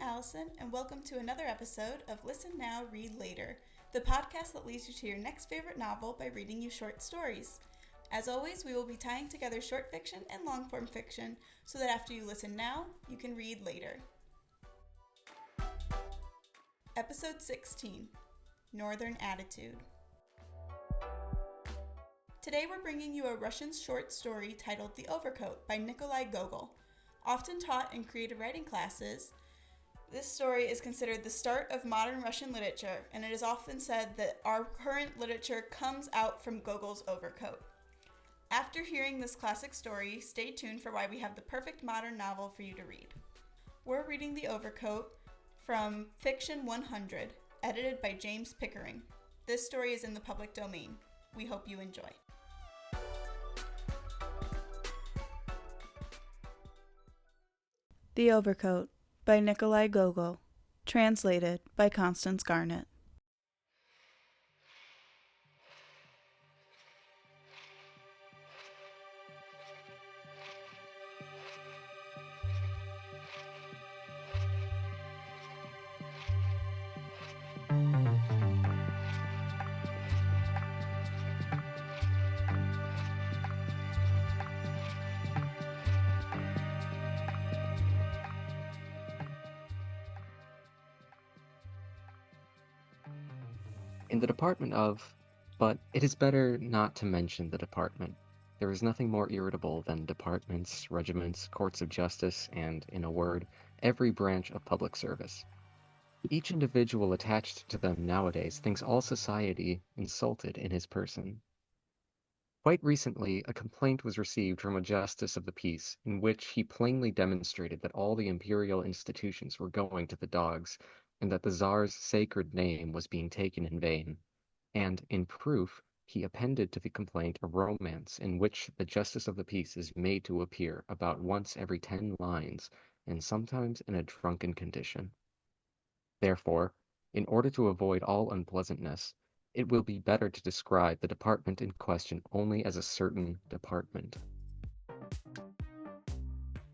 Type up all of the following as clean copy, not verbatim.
Allison, and welcome to another episode of Listen Now, Read Later, the podcast that leads you to your next favorite novel by reading you short stories. As always, we will be tying together short fiction and long form fiction so that after you listen now, you can read later. Episode 16, Northern Attitude. Today we're bringing you a Russian short story titled The Overcoat by Nikolai Gogol. Often taught in creative writing classes, this story is considered the start of modern Russian literature, and it is often said that our current literature comes out from Gogol's Overcoat. After hearing this classic story, stay tuned for why we have the perfect modern novel for you to read. We're reading The Overcoat from Fiction 100, edited by James Pickering. This story is in the public domain. We hope you enjoy. The Overcoat by Nikolai Gogol, translated by Constance Garnett. In the department of, but it is better not to mention the department. There is nothing more irritable than departments, regiments, courts of justice, and, in a word, every branch of public service. Each individual attached to them nowadays thinks all society insulted in his person. Quite recently, a complaint was received from a justice of the peace in which he plainly demonstrated that all the imperial institutions were going to the dogs, and that the Tsar's sacred name was being taken in vain. And, in proof, he appended to the complaint a romance in which the justice of the peace is made to appear about once every 10 lines, and sometimes in a drunken condition. Therefore, in order to avoid all unpleasantness, it will be better to describe the department in question only as a certain department.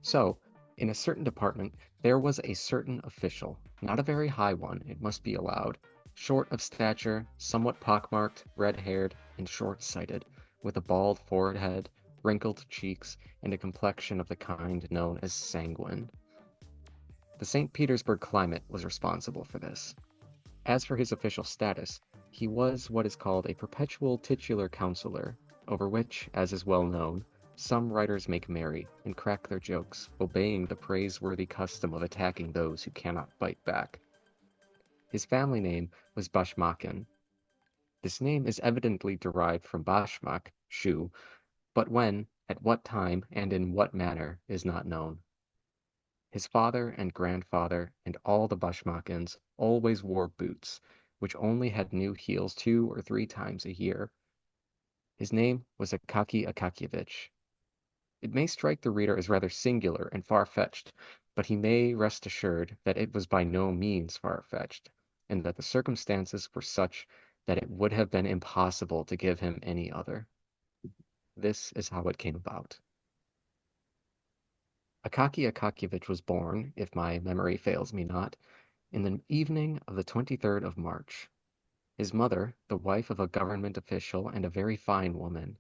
So, in a certain department, there was a certain official, not a very high one, it must be allowed, short of stature, somewhat pockmarked, red-haired, and short-sighted, with a bald forehead, wrinkled cheeks, and a complexion of the kind known as sanguine. The St. Petersburg climate was responsible for this. As for his official status, he was what is called a perpetual titular counselor, over which, as is well known, some writers make merry and crack their jokes, obeying the praiseworthy custom of attacking those who cannot bite back. His family name was Bashmakin. This name is evidently derived from Bashmak, shoe, but when, at what time, and in what manner is not known. His father and grandfather and all the Bashmakins always wore boots, which only had new heels 2 or 3 times a year. His name was Akaki Akakievich. It may strike the reader as rather singular and far-fetched, but he may rest assured that it was by no means far-fetched, and that the circumstances were such that it would have been impossible to give him any other. This is how it came about. Akaki Akakievich was born, if my memory fails me not, in the evening of the 23rd of March. His mother, the wife of a government official and a very fine woman,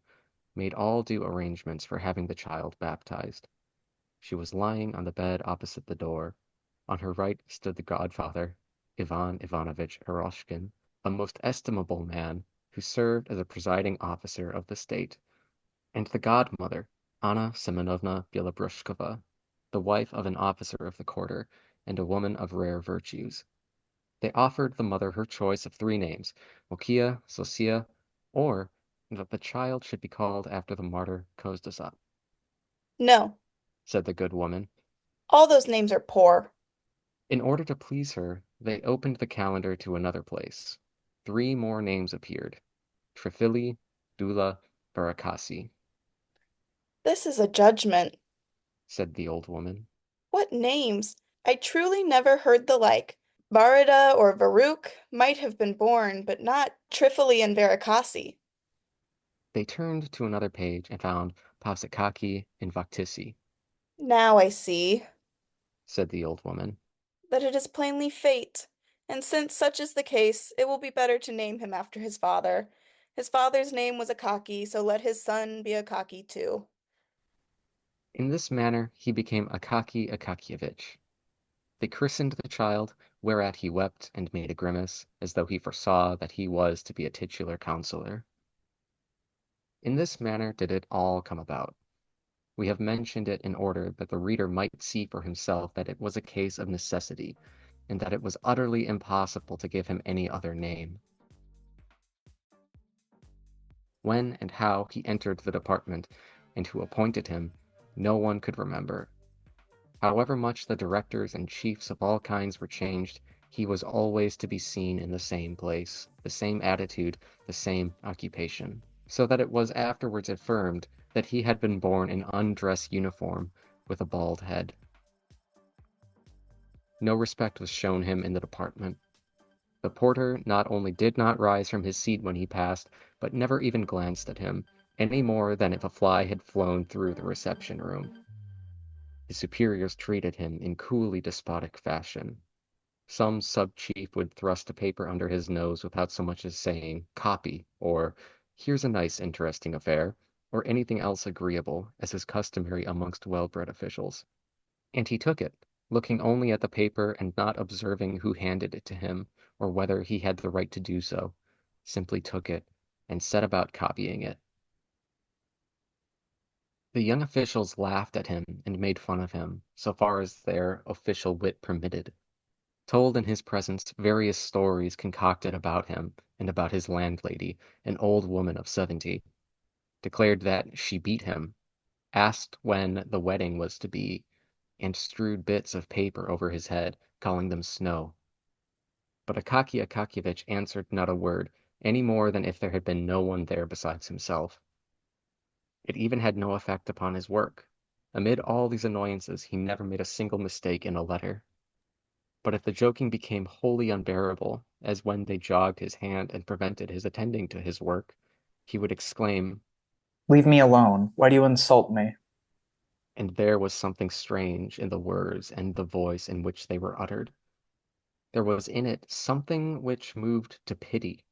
made all due arrangements for having the child baptized. She was lying on the bed opposite the door. On her right stood the godfather, Ivan Ivanovich Eroshkin, a most estimable man who served as a presiding officer of the state, and the godmother, Anna Semenovna Bielobrushkova, the wife of an officer of the quarter, and a woman of rare virtues. They offered the mother her choice of 3 names, Mokia, Sosia, or that the child should be called after the martyr Kozdasat. No, Said the good woman. all those names are poor. In order to please her, they opened the calendar to another place. 3 more names appeared: Trifili, Dula, Varakasi. This is a judgment. Said the old woman. What names? I truly never heard the like. Barada or Varuk might have been born, but not Trifili and Varakasi. They turned to another page and found Pavsikaki and Vaktisi. Now I see. Said the old woman. that it is plainly fate, and since such is the case, it will be better to name him after his father. His father's name was Akaki, so let his son be Akaki too. In this manner he became Akaki Akakievich. They christened the child, whereat he wept and made a grimace, as though he foresaw that he was to be a titular counselor. In this manner did it all come about. We have mentioned it in order that the reader might see for himself that it was a case of necessity, and that it was utterly impossible to give him any other name. When and how he entered the department, and who appointed him, no one could remember. However much the directors and chiefs of all kinds were changed, he was always to be seen in the same place, the same attitude, the same occupation, so that it was afterwards affirmed that he had been born in undress uniform with a bald head. No respect was shown him in the department. The porter not only did not rise from his seat when he passed, but never even glanced at him, any more than if a fly had flown through the reception room. His superiors treated him in coolly despotic fashion. Some sub-chief would thrust a paper under his nose without so much as saying, "Copy," or "Here's a nice interesting affair," or anything else agreeable, as is customary amongst well-bred officials. And he took it, looking only at the paper and not observing who handed it to him, or whether he had the right to do so, simply took it, and set about copying it. The young officials laughed at him and made fun of him, so far as their official wit permitted, told in his presence various stories concocted about him and about his landlady, an old woman of 70, declared that she beat him, asked when the wedding was to be, and strewed bits of paper over his head, calling them snow. But Akaky Akakiyevich answered not a word, any more than if there had been no one there besides himself. It even had no effect upon his work. Amid all these annoyances, he never made a single mistake in a letter. But if the joking became wholly unbearable, as when they jogged his hand and prevented his attending to his work, he would exclaim, Leave me alone. Why do you insult me? and there was something strange in the words and the voice in which they were uttered. There was in it something which moved to pity,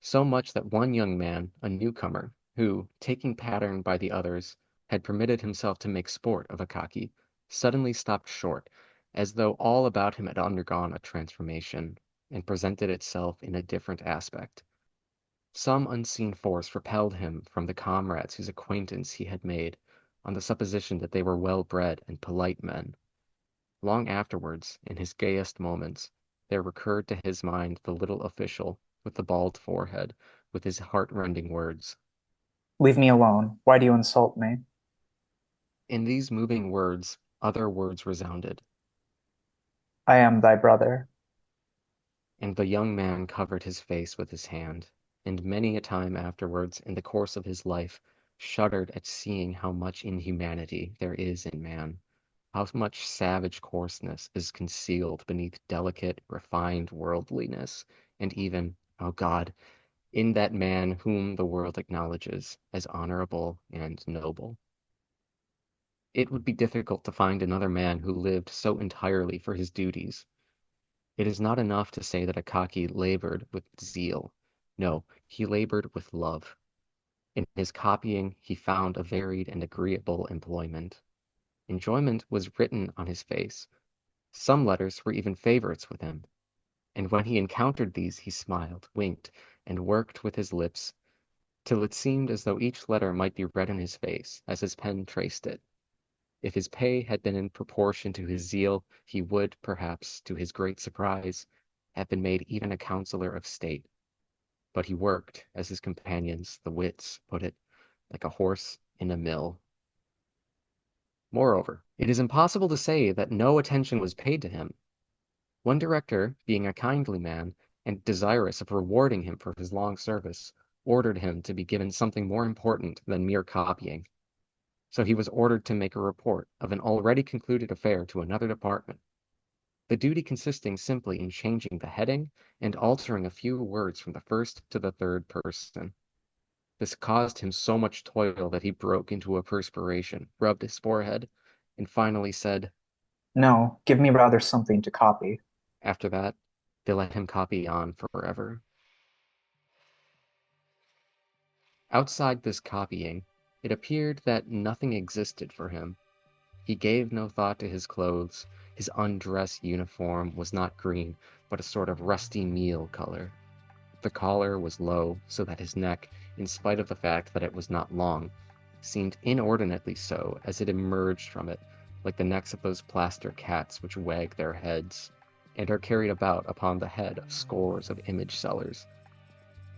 so much that one young man, a newcomer, who, taking pattern by the others, had permitted himself to make sport of Akaki, suddenly stopped short, as though all about him had undergone a transformation, and presented itself in a different aspect. Some unseen force repelled him from the comrades whose acquaintance he had made, on the supposition that they were well-bred and polite men. Long afterwards, in his gayest moments, there recurred to his mind the little official with the bald forehead, with his heart-rending words. Leave me alone. Why do you insult me? In these moving words, other words resounded, I am thy brother. and the young man covered his face with his hand, and many a time afterwards, in the course of his life, shuddered at seeing how much inhumanity there is in man, how much savage coarseness is concealed beneath delicate, refined worldliness, and even, oh God, in that man whom the world acknowledges as honorable and noble. It would be difficult to find another man who lived so entirely for his duties. It is not enough to say that Akaki labored with zeal. No, he labored with love. In his copying, he found a varied and agreeable employment. Enjoyment was written on his face. Some letters were even favorites with him, and when he encountered these he smiled, winked, and worked with his lips, till it seemed as though each letter might be read on his face as his pen traced it. If his pay had been in proportion to his zeal, he would, perhaps, to his great surprise, have been made even a councillor of state. But he worked, as his companions, the wits, put it, like a horse in a mill. Moreover, it is impossible to say that no attention was paid to him. One director, being a kindly man, and desirous of rewarding him for his long service, ordered him to be given something more important than mere copying. So he was ordered to make a report of an already concluded affair to another department, the duty consisting simply in changing the heading and altering a few words from the first to the third person. This caused him so much toil that he broke into a perspiration, rubbed his forehead, and finally said, No, give me rather something to copy. After that, they let him copy on forever. Outside this copying, it appeared that nothing existed for him. He gave no thought to his clothes. His undress uniform was not green, but a sort of rusty meal color. The collar was low, so that his neck, in spite of the fact that it was not long, seemed inordinately so as it emerged from it, like the necks of those plaster cats which wag their heads, and are carried about upon the head of scores of image sellers.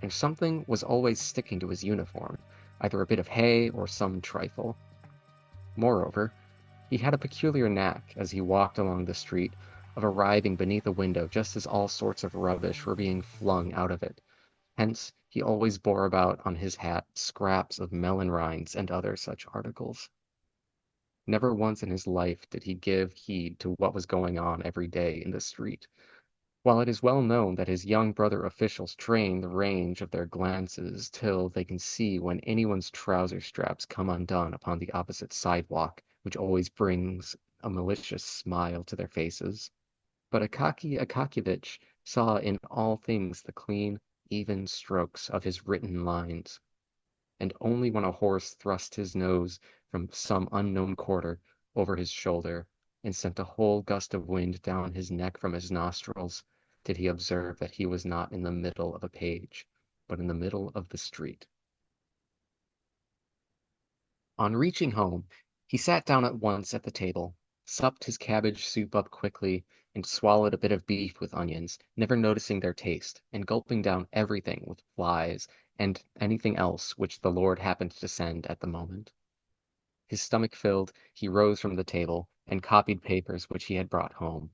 And something was always sticking to his uniform, either a bit of hay or some trifle. Moreover, he had a peculiar knack, as he walked along the street, of arriving beneath a window just as all sorts of rubbish were being flung out of it. Hence, he always bore about on his hat scraps of melon rinds and other such articles. Never once in his life did he give heed to what was going on every day in the street. While it is well known that his young brother officials train the range of their glances till they can see when anyone's trouser straps come undone upon the opposite sidewalk, which always brings a malicious smile to their faces. But Akaky Akakiyevich saw in all things the clean, even strokes of his written lines, and only when a horse thrust his nose from some unknown quarter over his shoulder and sent a whole gust of wind down his neck from his nostrils, did he observe that he was not in the middle of a page, but in the middle of the street. On reaching home, he sat down at once at the table, supped his cabbage soup up quickly, and swallowed a bit of beef with onions, never noticing their taste, and gulping down everything with flies and anything else which the Lord happened to send at the moment. His stomach filled, he rose from the table, and copied papers which he had brought home.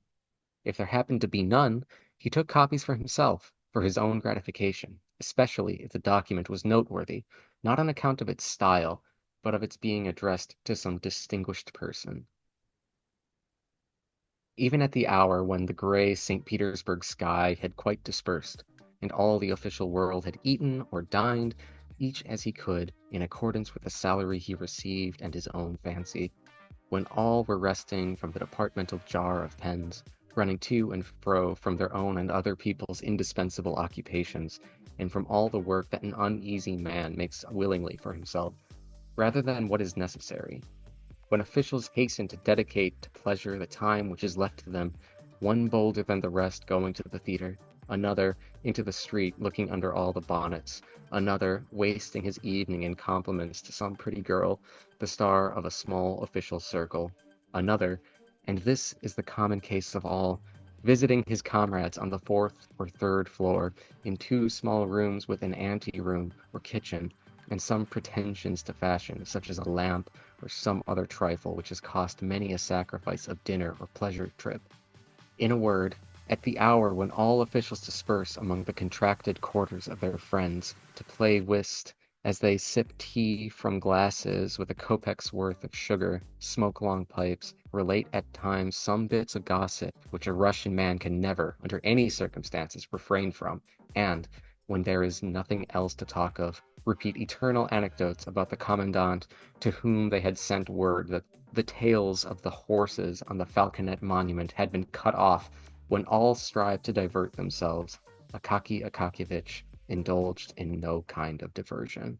If there happened to be none, he took copies for himself, for his own gratification, especially if the document was noteworthy, not on account of its style, but of its being addressed to some distinguished person. Even at the hour when the gray St. Petersburg sky had quite dispersed, and all the official world had eaten or dined, each as he could, in accordance with the salary he received and his own fancy, when all were resting from the departmental jar of pens, running to and fro from their own and other people's indispensable occupations, and from all the work that an uneasy man makes willingly for himself, rather than what is necessary. When officials hasten to dedicate to pleasure the time which is left to them, one bolder than the rest going to the theatre, another into the street looking under all the bonnets, another wasting his evening in compliments to some pretty girl, the star of a small official circle, another, and this is the common case of all, visiting his comrades on the fourth or third floor, in two small rooms with an ante-room or kitchen, and some pretensions to fashion, such as a lamp or some other trifle which has cost many a sacrifice of dinner or pleasure trip. In a word, at the hour when all officials disperse among the contracted quarters of their friends to play whist, as they sip tea from glasses with a kopek's worth of sugar, smoke long pipes, relate at times some bits of gossip which a Russian man can never, under any circumstances, refrain from, and, when there is nothing else to talk of, repeat eternal anecdotes about the commandant to whom they had sent word that the tails of the horses on the Falconet Monument had been cut off, when all strive to divert themselves, Akaky Akakiyevich indulged in no kind of diversion.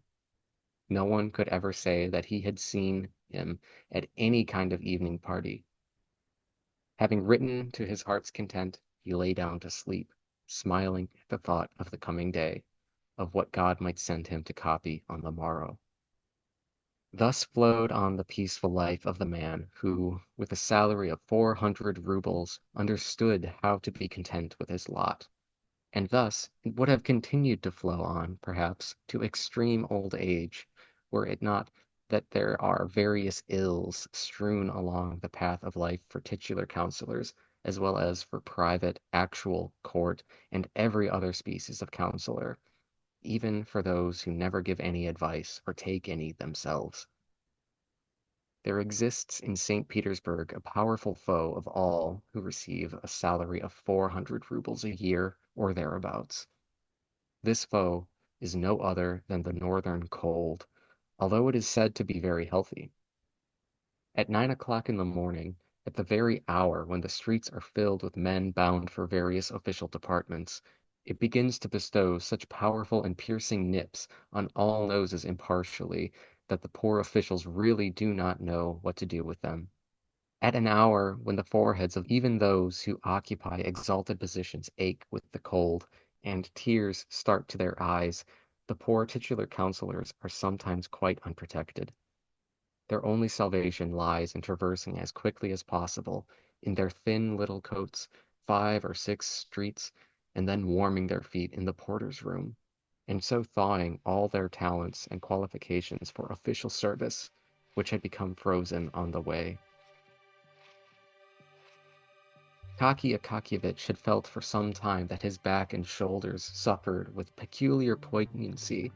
No one could ever say that he had seen him at any kind of evening party. Having written to his heart's content, he lay down to sleep, smiling at the thought of the coming day, of what God might send him to copy on the morrow. Thus flowed on the peaceful life of the man who, with a salary of 400 rubles, understood how to be content with his lot. And thus it would have continued to flow on, perhaps, to extreme old age, were it not that there are various ills strewn along the path of life for titular councillors, as well as for private, actual, court, and every other species of councillor, even for those who never give any advice or take any themselves. There exists in St. Petersburg a powerful foe of all who receive a salary of 400 rubles a year or thereabouts. This foe is no other than the northern cold, although it is said to be very healthy. At 9 o'clock in the morning, At the very hour when the streets are filled with men bound for various official departments, it begins to bestow such powerful and piercing nips on all noses impartially that the poor officials really do not know what to do with them. At an hour when the foreheads of even those who occupy exalted positions ache with the cold, and tears start to their eyes, the poor titular councillors are sometimes quite unprotected. Their only salvation lies in traversing as quickly as possible, in their thin little coats, 5 or 6 streets, and then warming their feet in the porter's room, and so thawing all their talents and qualifications for official service, which had become frozen on the way. Akaki Akakiyevich had felt for some time that his back and shoulders suffered with peculiar poignancy,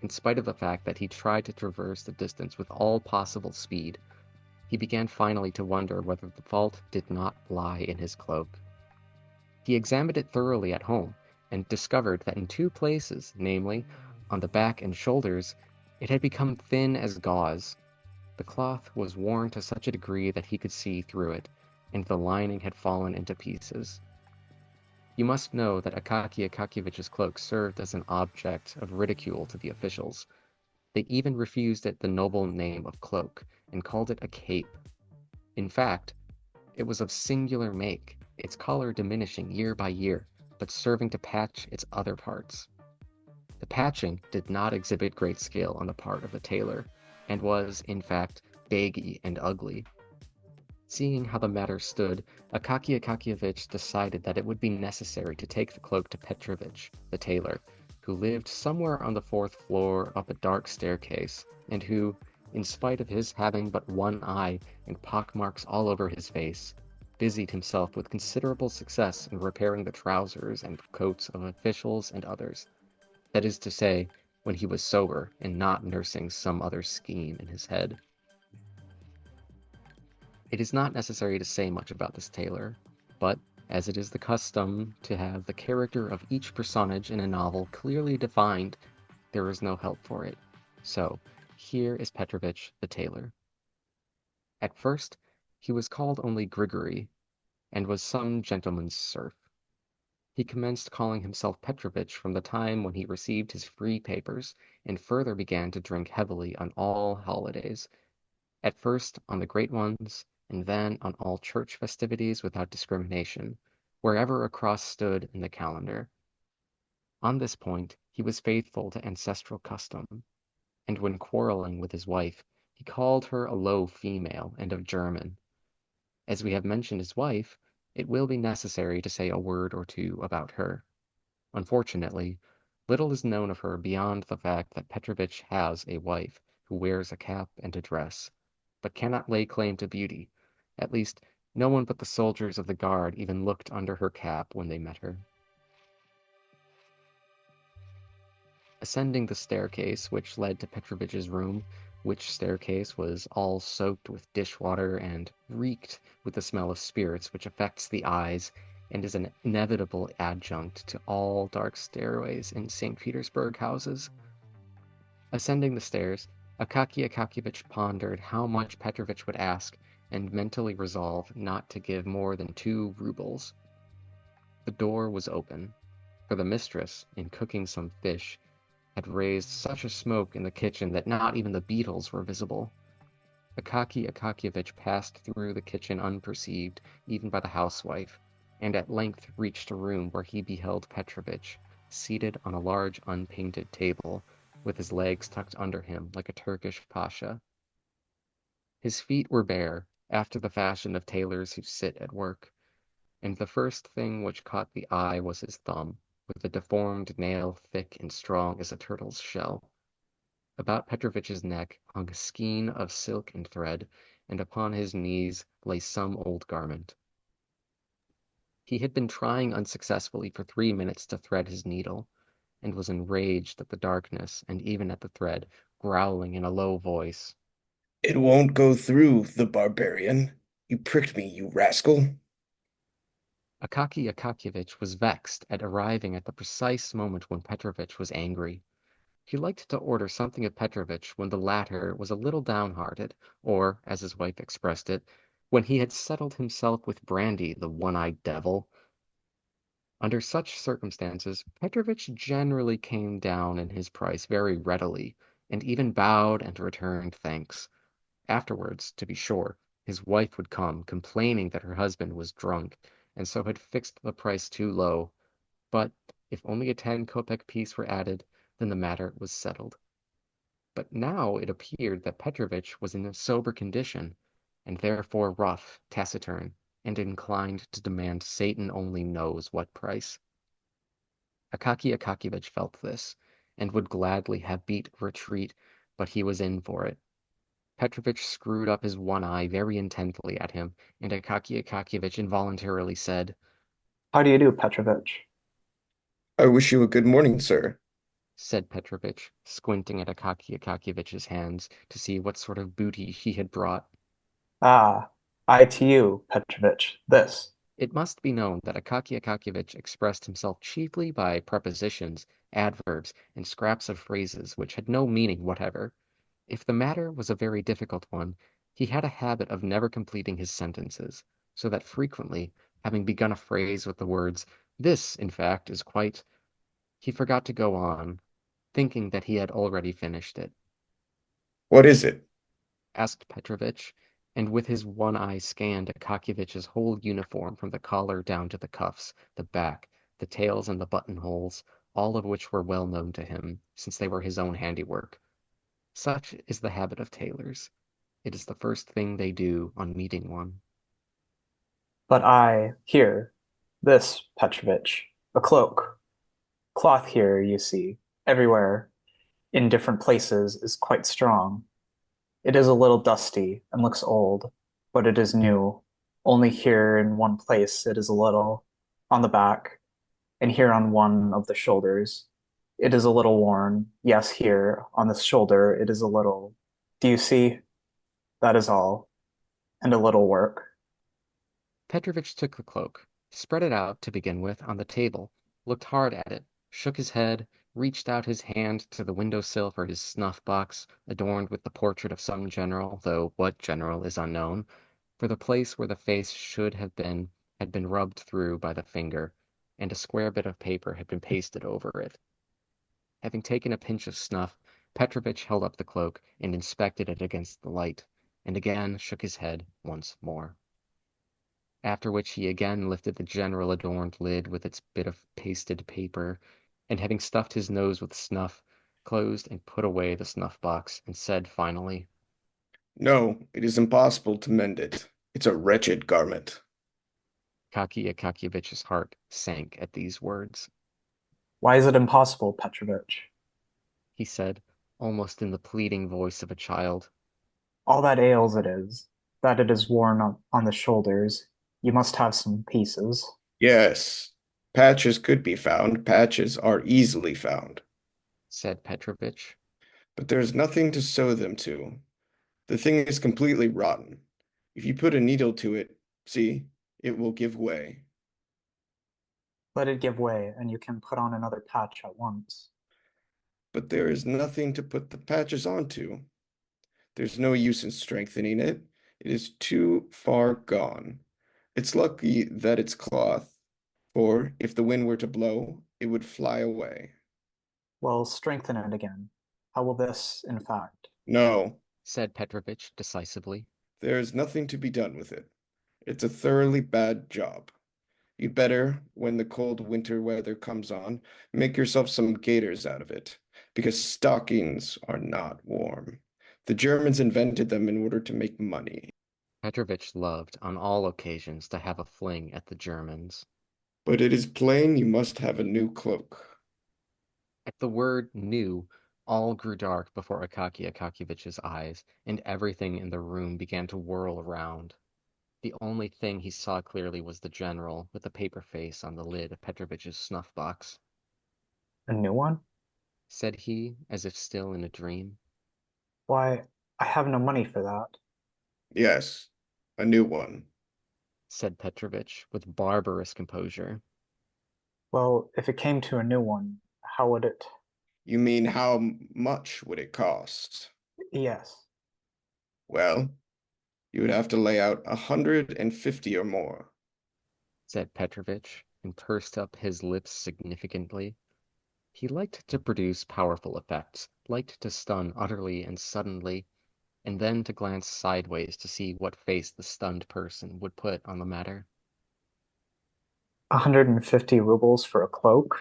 in spite of the fact that he tried to traverse the distance with all possible speed. He began finally to wonder whether the fault did not lie in his cloak. He examined it thoroughly at home, and discovered that in 2 places, namely, on the back and shoulders, it had become thin as gauze. The cloth was worn to such a degree that he could see through it, and the lining had fallen into pieces. You must know that Akaki Akakiyevich's cloak served as an object of ridicule to the officials. They even refused it the noble name of cloak, and called it a cape. In fact, it was of singular make, its color diminishing year by year, but serving to patch its other parts. The patching did not exhibit great skill on the part of the tailor, and was, in fact, baggy and ugly. Seeing how the matter stood, Akaki Akakiyevich decided that it would be necessary to take the cloak to Petrovich, the tailor, who lived somewhere on the 4th floor up a dark staircase, and who, in spite of his having but one eye and pockmarks all over his face, busied himself with considerable success in repairing the trousers and coats of officials and others. That is to say, when he was sober and not nursing some other scheme in his head. It is not necessary to say much about this tailor, but as it is the custom to have the character of each personage in a novel clearly defined, there is no help for it. So, here is Petrovich the tailor. At first, he was called only Grigory, and was some gentleman's serf. He commenced calling himself Petrovich from the time when he received his free papers, and further began to drink heavily on all holidays, at first on the great ones, and then on all church festivities without discrimination, wherever a cross stood in the calendar. On this point he was faithful to ancestral custom, and when quarreling with his wife, he called her a low female and of German. As we have mentioned his wife, it will be necessary to say a word or two about her. Unfortunately, little is known of her beyond the fact that Petrovich has a wife who wears a cap and a dress, but cannot lay claim to beauty. At least, no one but the soldiers of the guard even looked under her cap when they met her. Ascending the staircase which led to Petrovich's room, which staircase was all soaked with dishwater and reeked with the smell of spirits which affects the eyes and is an inevitable adjunct to all dark stairways in St. Petersburg houses. Ascending the stairs, Akaki Akakiyevich pondered how much Petrovich would ask, and mentally resolved not to give more than 2 rubles. The door was open, for the mistress, in cooking some fish, had raised such a smoke in the kitchen that not even the beetles were visible. Akaki Akakiyevich passed through the kitchen unperceived, even by the housewife, and at length reached a room where he beheld Petrovich, seated on a large unpainted table, with his legs tucked under him like a Turkish pasha. His feet were bare, after the fashion of tailors who sit at work, and the first thing which caught the eye was his thumb, with a deformed nail thick and strong as a turtle's shell. About Petrovich's neck hung a skein of silk and thread, and upon his knees lay some old garment. He had been trying unsuccessfully for 3 minutes to thread his needle, and was enraged at the darkness and even at the thread, growling in a low voice, "It won't go through, the barbarian. You pricked me, you rascal." Akaki Akakiyevich was vexed at arriving at the precise moment when Petrovich was angry. He liked to order something of Petrovich when the latter was a little downhearted, or, as his wife expressed it, when he had settled himself with Brandy, the one-eyed devil. Under such circumstances, Petrovich generally came down in his price very readily, and even bowed and returned thanks. Afterwards, to be sure, his wife would come, complaining that her husband was drunk, and so had fixed the price too low. But if only a 10 kopeck piece were added, then the matter was settled. But now it appeared that Petrovich was in a sober condition, and therefore rough, taciturn, and inclined to demand Satan only knows what price. Akaky Akakiyevich felt this, and would gladly have beat retreat, but he was in for it. Petrovich screwed up his one eye very intently at him, and Akaky Akakiyevich involuntarily said, How do you do, Petrovich? I wish you a good morning, sir. said Petrovich, squinting at Akaky Akakiyevich's hands to see what sort of booty he had brought. Ah, I to you, Petrovich, this. It must be known that Akaky Akakiyevich expressed himself chiefly by prepositions, adverbs, and scraps of phrases which had no meaning whatever. If the matter was a very difficult one, he had a habit of never completing his sentences, so that frequently, having begun a phrase with the words, "This, in fact, is quite," he forgot to go on, thinking that he had already finished it. What is it? Asked Petrovich, and with his one eye scanned Akakievich's whole uniform from the collar down to the cuffs, the back, the tails and the buttonholes, all of which were well known to him, since they were his own handiwork. Such is the habit of tailors. It is the first thing they do on meeting one. But I, here, this, Petrovich, a cloak. Cloth here, you see, everywhere, in different places, is quite strong. It is a little dusty and looks old, but it is new. Only here in one place it is a little, on the back, and here on one of the shoulders. It is a little worn. Yes, here, on this shoulder, it is a little. Do you see? That is all. And a little work. Petrovich took the cloak, spread it out to begin with on the table, looked hard at it, shook his head, reached out his hand to the window-sill for his snuff-box, adorned with the portrait of some general, though what general is unknown, for the place where the face should have been had been rubbed through by the finger, and a square bit of paper had been pasted over it. Having taken a pinch of snuff, Petrovich held up the cloak and inspected it against the light, and again shook his head once more. After which he again lifted the general adorned lid with its bit of pasted paper, and having stuffed his nose with snuff, closed and put away the snuff-box, and said finally, No, it is impossible to mend it. It's a wretched garment. Akaky Akakievich's heart sank at these words. Why is it impossible, Petrovich? He said, almost in the pleading voice of a child. All that ails it is, that it is worn on the shoulders. You must have some pieces. Yes, patches could be found. Patches are easily found. Said Petrovich. But there's nothing to sew them to. The thing is completely rotten. If you put a needle to it, see, it will give way. Let it give way, and you can put on another patch at once. But there is nothing to put the patches onto. There's no use in strengthening it. It is too far gone. It's lucky that it's cloth, for if the wind were to blow, it would fly away. Well, strengthen it again. How will this, in fact? No, said Petrovich decisively. there is nothing to be done with it. It's a thoroughly bad job. You'd better, when the cold winter weather comes on, make yourself some gaiters out of it, because stockings are not warm. The Germans invented them in order to make money. Petrovich loved on all occasions to have a fling at the Germans. But it is plain you must have a new cloak. At the word new, all grew dark before Akaky Akakievich's eyes, and everything in the room began to whirl around. The only thing he saw clearly was the general, with the paper face on the lid of Petrovich's snuff-box. A new one? Said he, as if still in a dream. Why, I have no money for that. Yes, a new one. Said Petrovich, with barbarous composure. Well, if it came to a new one, how would it? You mean how much would it cost? Yes. Well, You would have to lay out 150 or more. said Petrovich, and pursed up his lips significantly. He liked to produce powerful effects, liked to stun utterly and suddenly, and then to glance sideways to see what face the stunned person would put on the matter. 150 rubles for a cloak?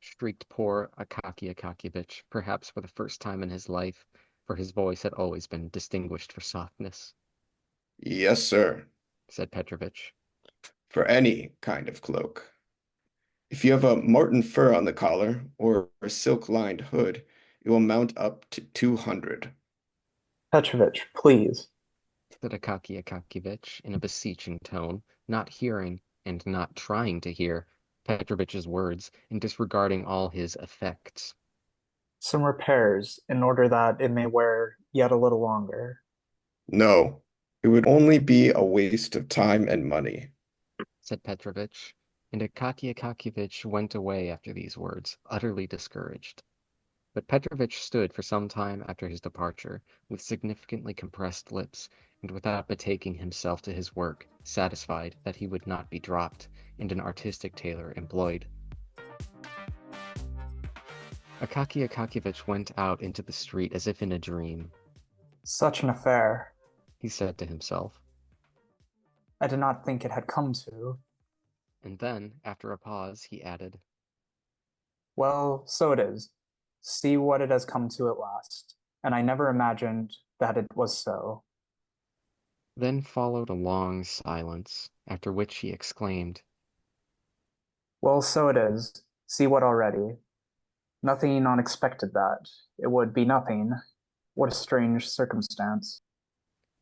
Shrieked poor Akaky Akakiyevich, perhaps for the first time in his life, for his voice had always been distinguished for softness. Yes, sir, Said Petrovich. for any kind of cloak. If you have a marten fur on the collar or a silk-lined hood, it will mount up to 200. Petrovich, please. Said Akaky Akakiyevich in a beseeching tone, not hearing, and not trying to hear, Petrovich's words, and disregarding all his effects. Some repairs in order that it may wear yet a little longer. No, it would only be a waste of time and money. Said Petrovich, and Akaky Akakiyevich went away after these words, utterly discouraged. But Petrovich stood for some time after his departure, with significantly compressed lips, and without betaking himself to his work, satisfied that he would not be dropped, and an artistic tailor employed. Akaky Akakiyevich went out into the street as if in a dream. Such an affair. He said to himself. I did not think it had come to. And then, after a pause, he added, Well, so it is. See what it has come to at last. And I never imagined that it was so. Then followed a long silence, after which he exclaimed, Well, so it is. See what already. Nothing unexpected that. It would be nothing. What a strange circumstance.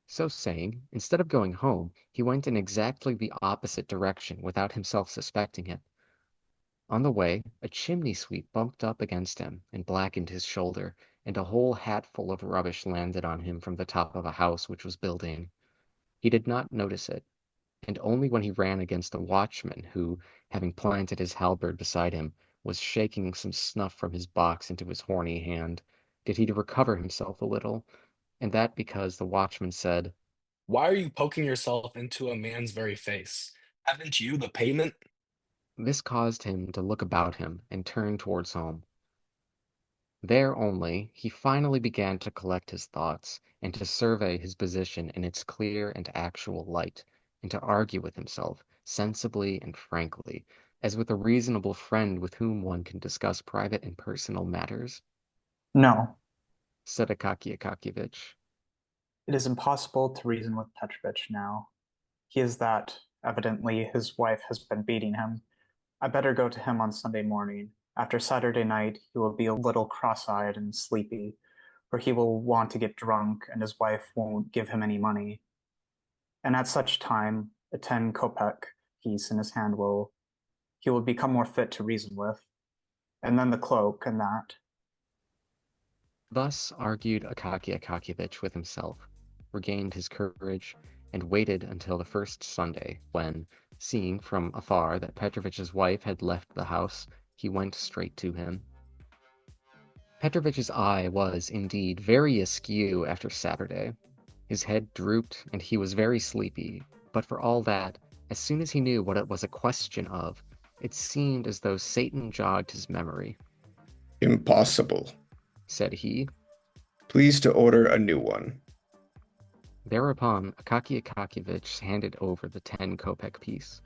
So saying, instead of going home, he went in exactly the opposite direction without himself suspecting it. On the way, a chimney sweep bumped up against him and blackened his shoulder, and a whole hatful of rubbish landed on him from the top of a house which was building. He did not notice it, and only when he ran against a watchman who, having planted his halberd beside him, was shaking some snuff from his box into his horny hand, did he recover himself a little, and that because the watchman said, Why are you poking yourself into a man's very face? Haven't you the payment? This caused him to look about him and turn towards home. There only he finally began to collect his thoughts, and to survey his position in its clear and actual light, and to argue with himself, sensibly and frankly, as with a reasonable friend with whom one can discuss private and personal matters, No, said Akaky Akakiyevich. it is impossible to reason with Petrovich now. He is that. Evidently, his wife has been beating him. I better go to him on Sunday morning. After Saturday night, he will be a little cross-eyed and sleepy, for he will want to get drunk and his wife won't give him any money. And at such time, a 10 kopeck piece in his hand he will become more fit to reason with. And then the cloak and that. Thus argued Akaky Akakiyevich with himself, regained his courage, and waited until the first Sunday, when, seeing from afar that Petrovich's wife had left the house, he went straight to him. Petrovich's eye was, indeed, very askew after Saturday. His head drooped, and he was very sleepy, but for all that, as soon as he knew what it was a question of, it seemed as though Satan jogged his memory. Impossible, said he. Please to order a new one. Thereupon, Akaky Akakiyevich handed over the 10 kopeck piece.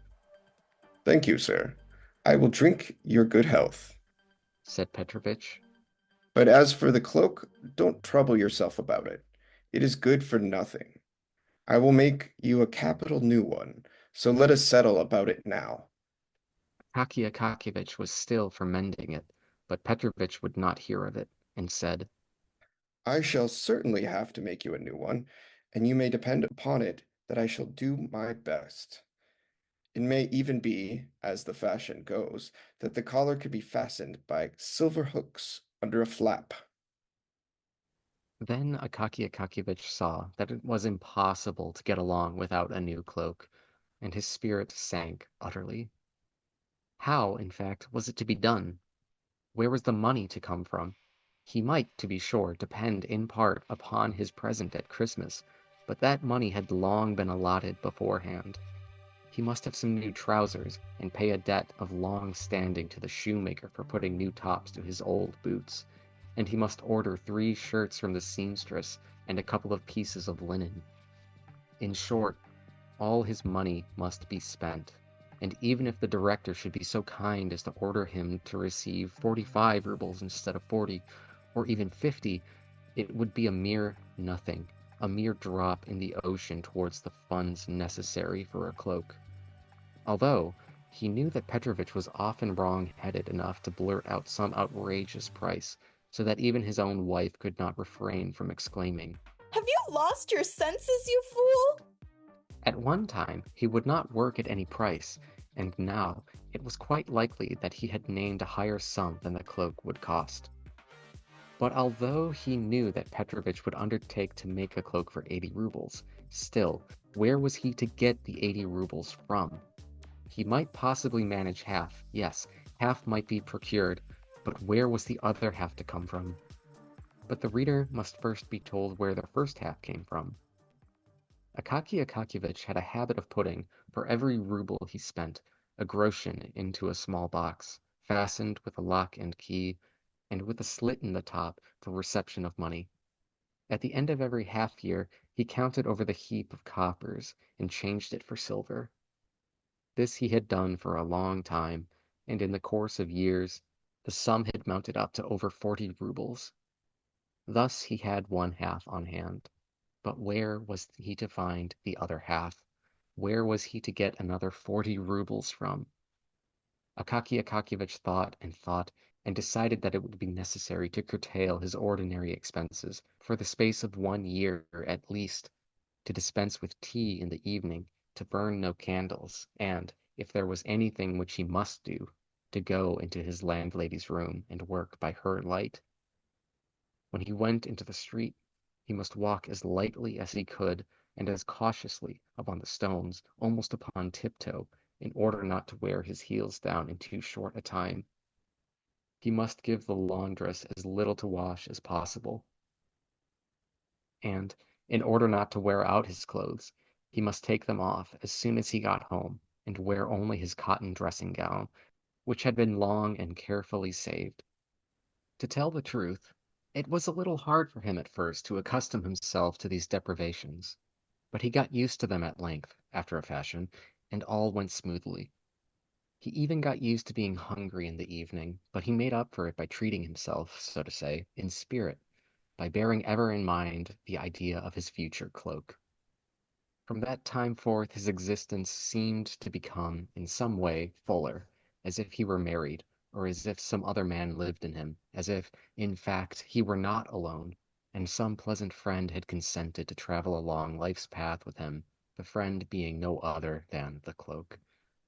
Thank you, sir. I will drink your good health, said Petrovich. But as for the cloak, don't trouble yourself about it. It is good for nothing. I will make you a capital new one, so let us settle about it now. Akaky Akakiyevich was still for mending it, but Petrovich would not hear of it, and said, I shall certainly have to make you a new one, and you may depend upon it that I shall do my best. It may even be, as the fashion goes, that the collar could be fastened by silver hooks under a flap. Then Akaky Akakiyevich saw that it was impossible to get along without a new cloak, and his spirit sank utterly. How, in fact, was it to be done? Where was the money to come from? He might, to be sure, depend in part upon his present at Christmas, but that money had long been allotted beforehand. He must have some new trousers and pay a debt of long standing to the shoemaker for putting new tops to his old boots, and he must order 3 shirts from the seamstress and a couple of pieces of linen. In short, all his money must be spent, and even if the director should be so kind as to order him to receive 45 rubles instead of 40, or even 50, it would be a mere nothing, a mere drop in the ocean towards the funds necessary for a cloak. Although he knew that Petrovich was often wrong-headed enough to blurt out some outrageous price, so that even his own wife could not refrain from exclaiming, "Have you lost your senses, you fool?" At one time he would not work at any price, and now it was quite likely that he had named a higher sum than the cloak would cost. But although he knew that Petrovich would undertake to make a cloak for 80 rubles, still, where was he to get the 80 rubles from? He might possibly manage half, yes, half might be procured, but where was the other half to come from? But the reader must first be told where the first half came from. Akaky Akakiyevich had a habit of putting, for every ruble he spent, a groschen into a small box, fastened with a lock and key, and with a slit in the top for reception of money. At the end of every half-year he counted over the heap of coppers and changed it for silver. This he had done for a long time, and in the course of years the sum had mounted up to over 40 rubles. Thus he had one half on hand. But where was he to find the other half? Where was he to get another 40 rubles from? Akaky Akakiyevich thought, and decided that it would be necessary to curtail his ordinary expenses for the space of 1 year at least, to dispense with tea in the evening, to burn no candles, and, if there was anything which he must do, to go into his landlady's room and work by her light. When he went into the street, he must walk as lightly as he could and as cautiously upon the stones, almost upon tiptoe, in order not to wear his heels down in too short a time. He must give the laundress as little to wash as possible. And, in order not to wear out his clothes, he must take them off as soon as he got home, and wear only his cotton dressing-gown, which had been long and carefully saved. To tell the truth, it was a little hard for him at first to accustom himself to these deprivations, but he got used to them at length, after a fashion, and all went smoothly. He even got used to being hungry in the evening, but he made up for it by treating himself, so to say, in spirit, by bearing ever in mind the idea of his future cloak. From that time forth his existence seemed to become, in some way, fuller, as if he were married, or as if some other man lived in him, as if, in fact, he were not alone, and some pleasant friend had consented to travel along life's path with him, the friend being no other than the cloak,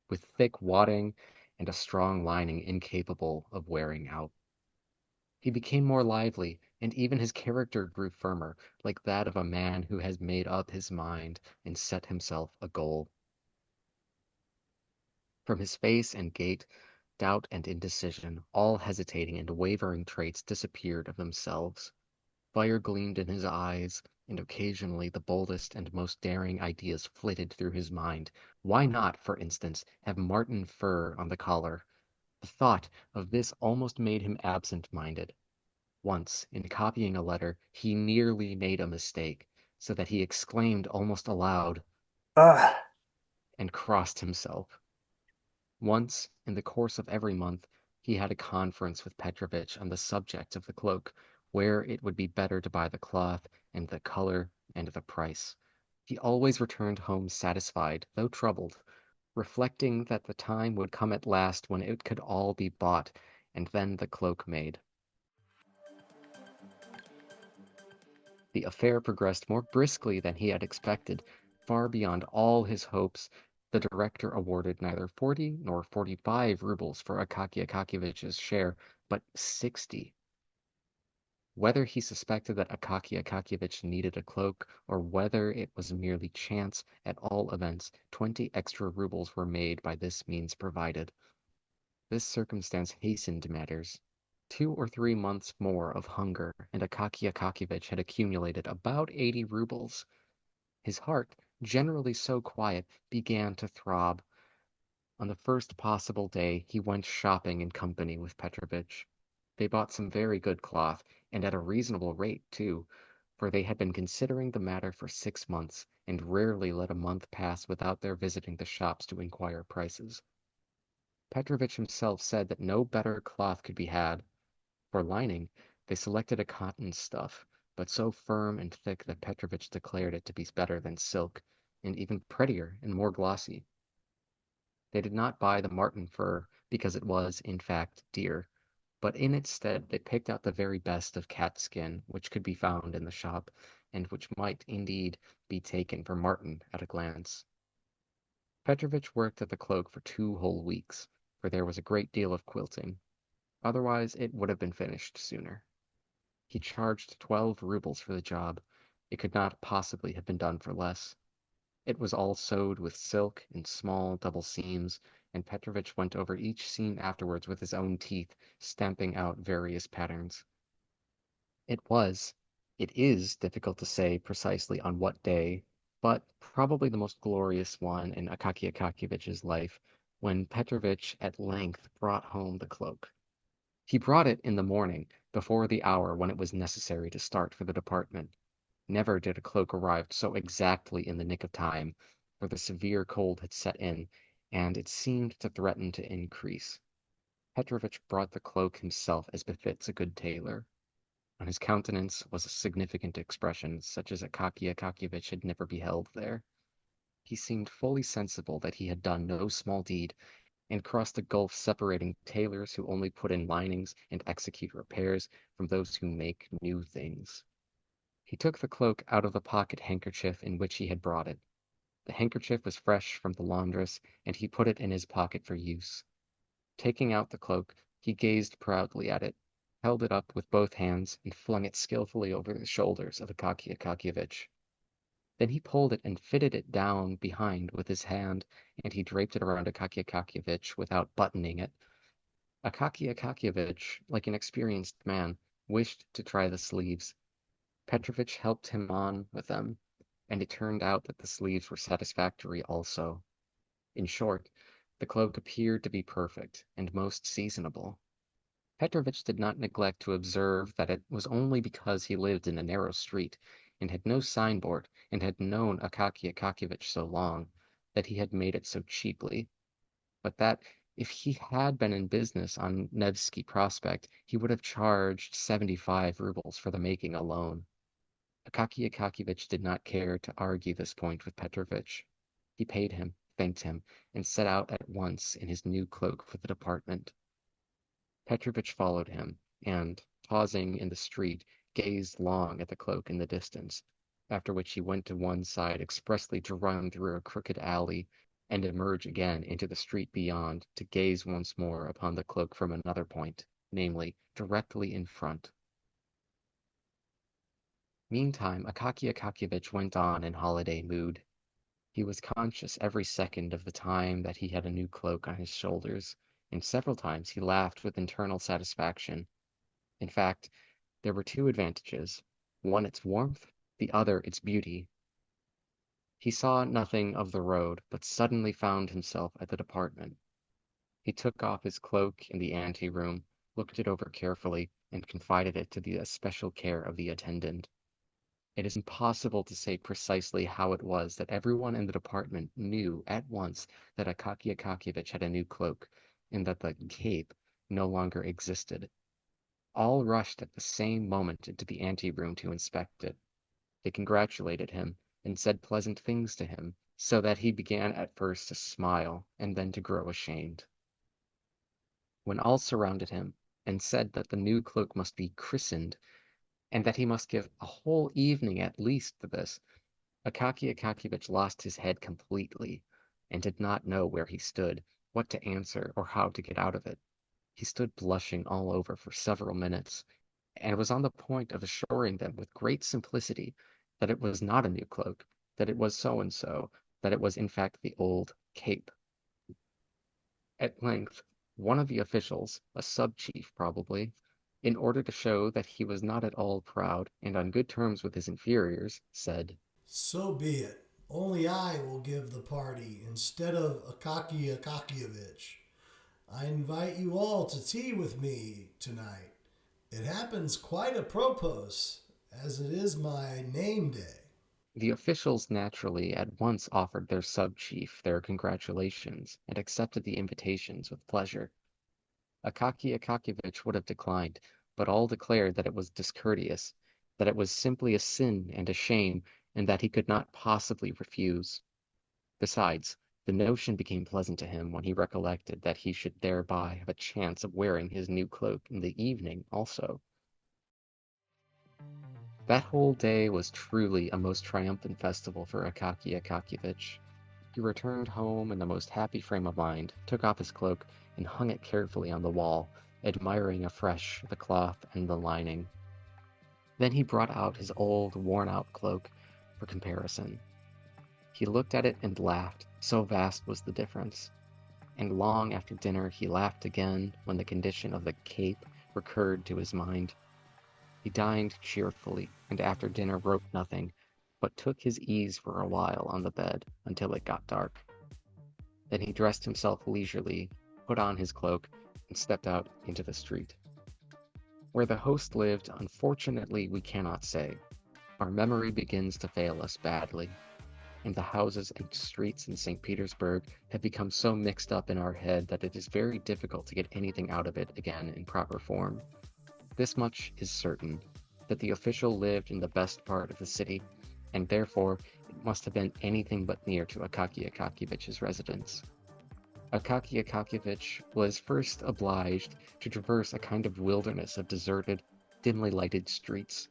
with thick wadding and a strong lining incapable of wearing out. He became more lively, and even his character grew firmer, like that of a man who has made up his mind and set himself a goal. From his face and gait, doubt and indecision, all hesitating and wavering traits disappeared of themselves. Fire gleamed in his eyes, and occasionally the boldest and most daring ideas flitted through his mind. Why not, for instance, have marten fur on the collar? The thought of this almost made him absent-minded. Once, in copying a letter, he nearly made a mistake, so that he exclaimed almost aloud, Ugh. and crossed himself. Once, in the course of every month, he had a conference with Petrovich on the subject of the cloak, where it would be better to buy the cloth, and the color, and the price. He always returned home satisfied, though troubled, reflecting that the time would come at last when it could all be bought, and then the cloak made. The affair progressed more briskly than he had expected. Far beyond all his hopes, the director awarded neither 40 nor 45 rubles for Akaky Akakiyevich's share, but 60. Whether he suspected that Akaky Akakiyevich needed a cloak, or whether it was merely chance, at all events 20 extra rubles were made by this means provided. This circumstance hastened matters. 2 or 3 months more of hunger, and Akaky Akakiyevich had accumulated about 80 rubles. His heart, generally so quiet, began to throb. On the first possible day, he went shopping in company with Petrovich. They bought some very good cloth, and at a reasonable rate, too, for they had been considering the matter for 6 months, and rarely let a month pass without their visiting the shops to inquire prices. Petrovich himself said that no better cloth could be had. For lining, they selected a cotton stuff, but so firm and thick that Petrovich declared it to be better than silk, and even prettier and more glossy. They did not buy the marten fur because it was, in fact, dear, but in its stead they picked out the very best of cat skin which could be found in the shop, and which might, indeed, be taken for marten at a glance. Petrovich worked at the cloak for 2 whole weeks, for there was a great deal of quilting. Otherwise it would have been finished sooner. He charged 12 rubles for the job. It could not possibly have been done for less. It was all sewed with silk in small double seams, and Petrovich went over each seam afterwards with his own teeth, stamping out various patterns. It was, it is difficult to say precisely on what day, but probably the most glorious one in Akaky Akakiyevich's life, when Petrovich at length brought home the cloak. He brought it in the morning, before the hour when it was necessary to start for the department. Never did a cloak arrive so exactly in the nick of time, for the severe cold had set in, and it seemed to threaten to increase. Petrovich brought the cloak himself as befits a good tailor. On his countenance was a significant expression such as Akaky Akakiyevich had never beheld there. He seemed fully sensible that he had done no small deed, and crossed the gulf separating tailors who only put in linings and execute repairs from those who make new things. He took the cloak out of the pocket handkerchief in which he had brought it. The handkerchief was fresh from the laundress, and he put it in his pocket for use. Taking out the cloak, he gazed proudly at it, held it up with both hands, and flung it skilfully over the shoulders of Akaky Akakiyevich. Then he pulled it and fitted it down behind with his hand, and he draped it around Akaky Akakiyevich without buttoning it. Akaky Akakiyevich, like an experienced man, wished to try the sleeves. Petrovich helped him on with them, and it turned out that the sleeves were satisfactory also. In short, the cloak appeared to be perfect and most seasonable. Petrovich did not neglect to observe that it was only because he lived in a narrow street, and had no signboard, and had known Akaky Akakiyevich so long, that he had made it so cheaply, but that if he had been in business on Nevsky Prospect, he would have charged 75 rubles for the making alone. Akaky Akakiyevich did not care to argue this point with Petrovich. He paid him, thanked him, and set out at once in his new cloak for the department. Petrovich followed him, and, pausing in the street, gazed long at the cloak in the distance, after which he went to one side expressly to run through a crooked alley, and emerge again into the street beyond to gaze once more upon the cloak from another point, namely, directly in front. Meantime, Akaky Akakiyevich went on in holiday mood. He was conscious every second of the time that he had a new cloak on his shoulders, and several times he laughed with internal satisfaction. In fact, there were two advantages, one its warmth, the other its beauty. He saw nothing of the road, but suddenly found himself at the department. He took off his cloak in the ante-room, looked it over carefully, and confided it to the especial care of the attendant. It is impossible to say precisely how it was that everyone in the department knew at once that Akaky Akakiyevich had a new cloak, and that the cape no longer existed. All rushed at the same moment into the ante-room to inspect it. They congratulated him, and said pleasant things to him, so that he began at first to smile, and then to grow ashamed. When all surrounded him, and said that the new cloak must be christened, and that he must give a whole evening at least to this, Akaky Akakiyevich lost his head completely, and did not know where he stood, what to answer, or how to get out of it. He stood blushing all over for several minutes, and was on the point of assuring them with great simplicity that it was not a new cloak, that it was so and so, that it was in fact the old cape. At length, one of the officials, a sub-chief probably, in order to show that he was not at all proud and on good terms with his inferiors, said, So be it. Only I will give the party instead of Akaki Akakievich. I invite you all to tea with me tonight. It happens quite apropos, as it is my name day. The officials naturally at once offered their sub-chief their congratulations and accepted the invitations with pleasure. Akaki Akakiyevich would have declined, but all declared that it was discourteous, that it was simply a sin and a shame, and that he could not possibly refuse. Besides, the notion became pleasant to him when he recollected that he should thereby have a chance of wearing his new cloak in the evening also. That whole day was truly a most triumphant festival for Akaki Akakiyevich. He returned home in the most happy frame of mind, took off his cloak, and hung it carefully on the wall, admiring afresh the cloth and the lining. Then he brought out his old, worn-out cloak for comparison. He looked at it and laughed, so vast was the difference. And long after dinner he laughed again when the condition of the cape recurred to his mind. He dined cheerfully, and after dinner wrote nothing, but took his ease for a while on the bed until it got dark. Then he dressed himself leisurely, put on his cloak, and stepped out into the street. Where the host lived, unfortunately, we cannot say. Our memory begins to fail us badly, and the houses and streets in St. Petersburg have become so mixed up in our head that it is very difficult to get anything out of it again in proper form. This much is certain, that the official lived in the best part of the city, and therefore it must have been anything but near to Akaki Akakievich's residence. Akaki Akakievich was first obliged to traverse a kind of wilderness of deserted, dimly lighted streets,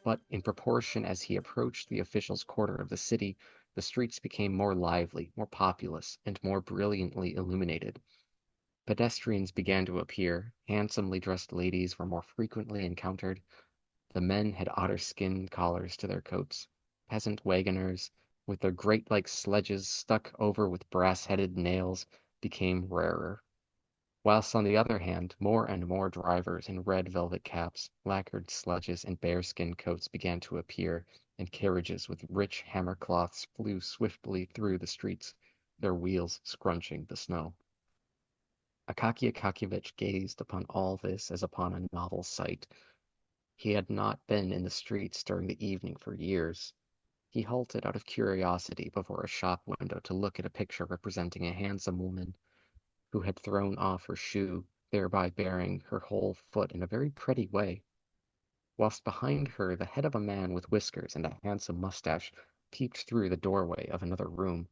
but in proportion as he approached the official's quarter of the city, the streets became more lively, more populous, and more brilliantly illuminated. Pedestrians began to appear, handsomely dressed ladies were more frequently encountered, the men had otter-skin collars to their coats, peasant wagoners, with their grate-like sledges stuck over with brass-headed nails, became rarer, whilst on the other hand more and more drivers in red velvet caps, lacquered sledges, and bearskin coats began to appear, and carriages with rich hammer-cloths flew swiftly through the streets, their wheels scrunching the snow. Akaki Akakiyevich gazed upon all this as upon a novel sight. He had not been in the streets during the evening for years. He halted out of curiosity before a shop window to look at a picture representing a handsome woman who had thrown off her shoe, thereby baring her whole foot in a very pretty way, whilst behind her the head of a man with whiskers and a handsome mustache peeped through the doorway of another room.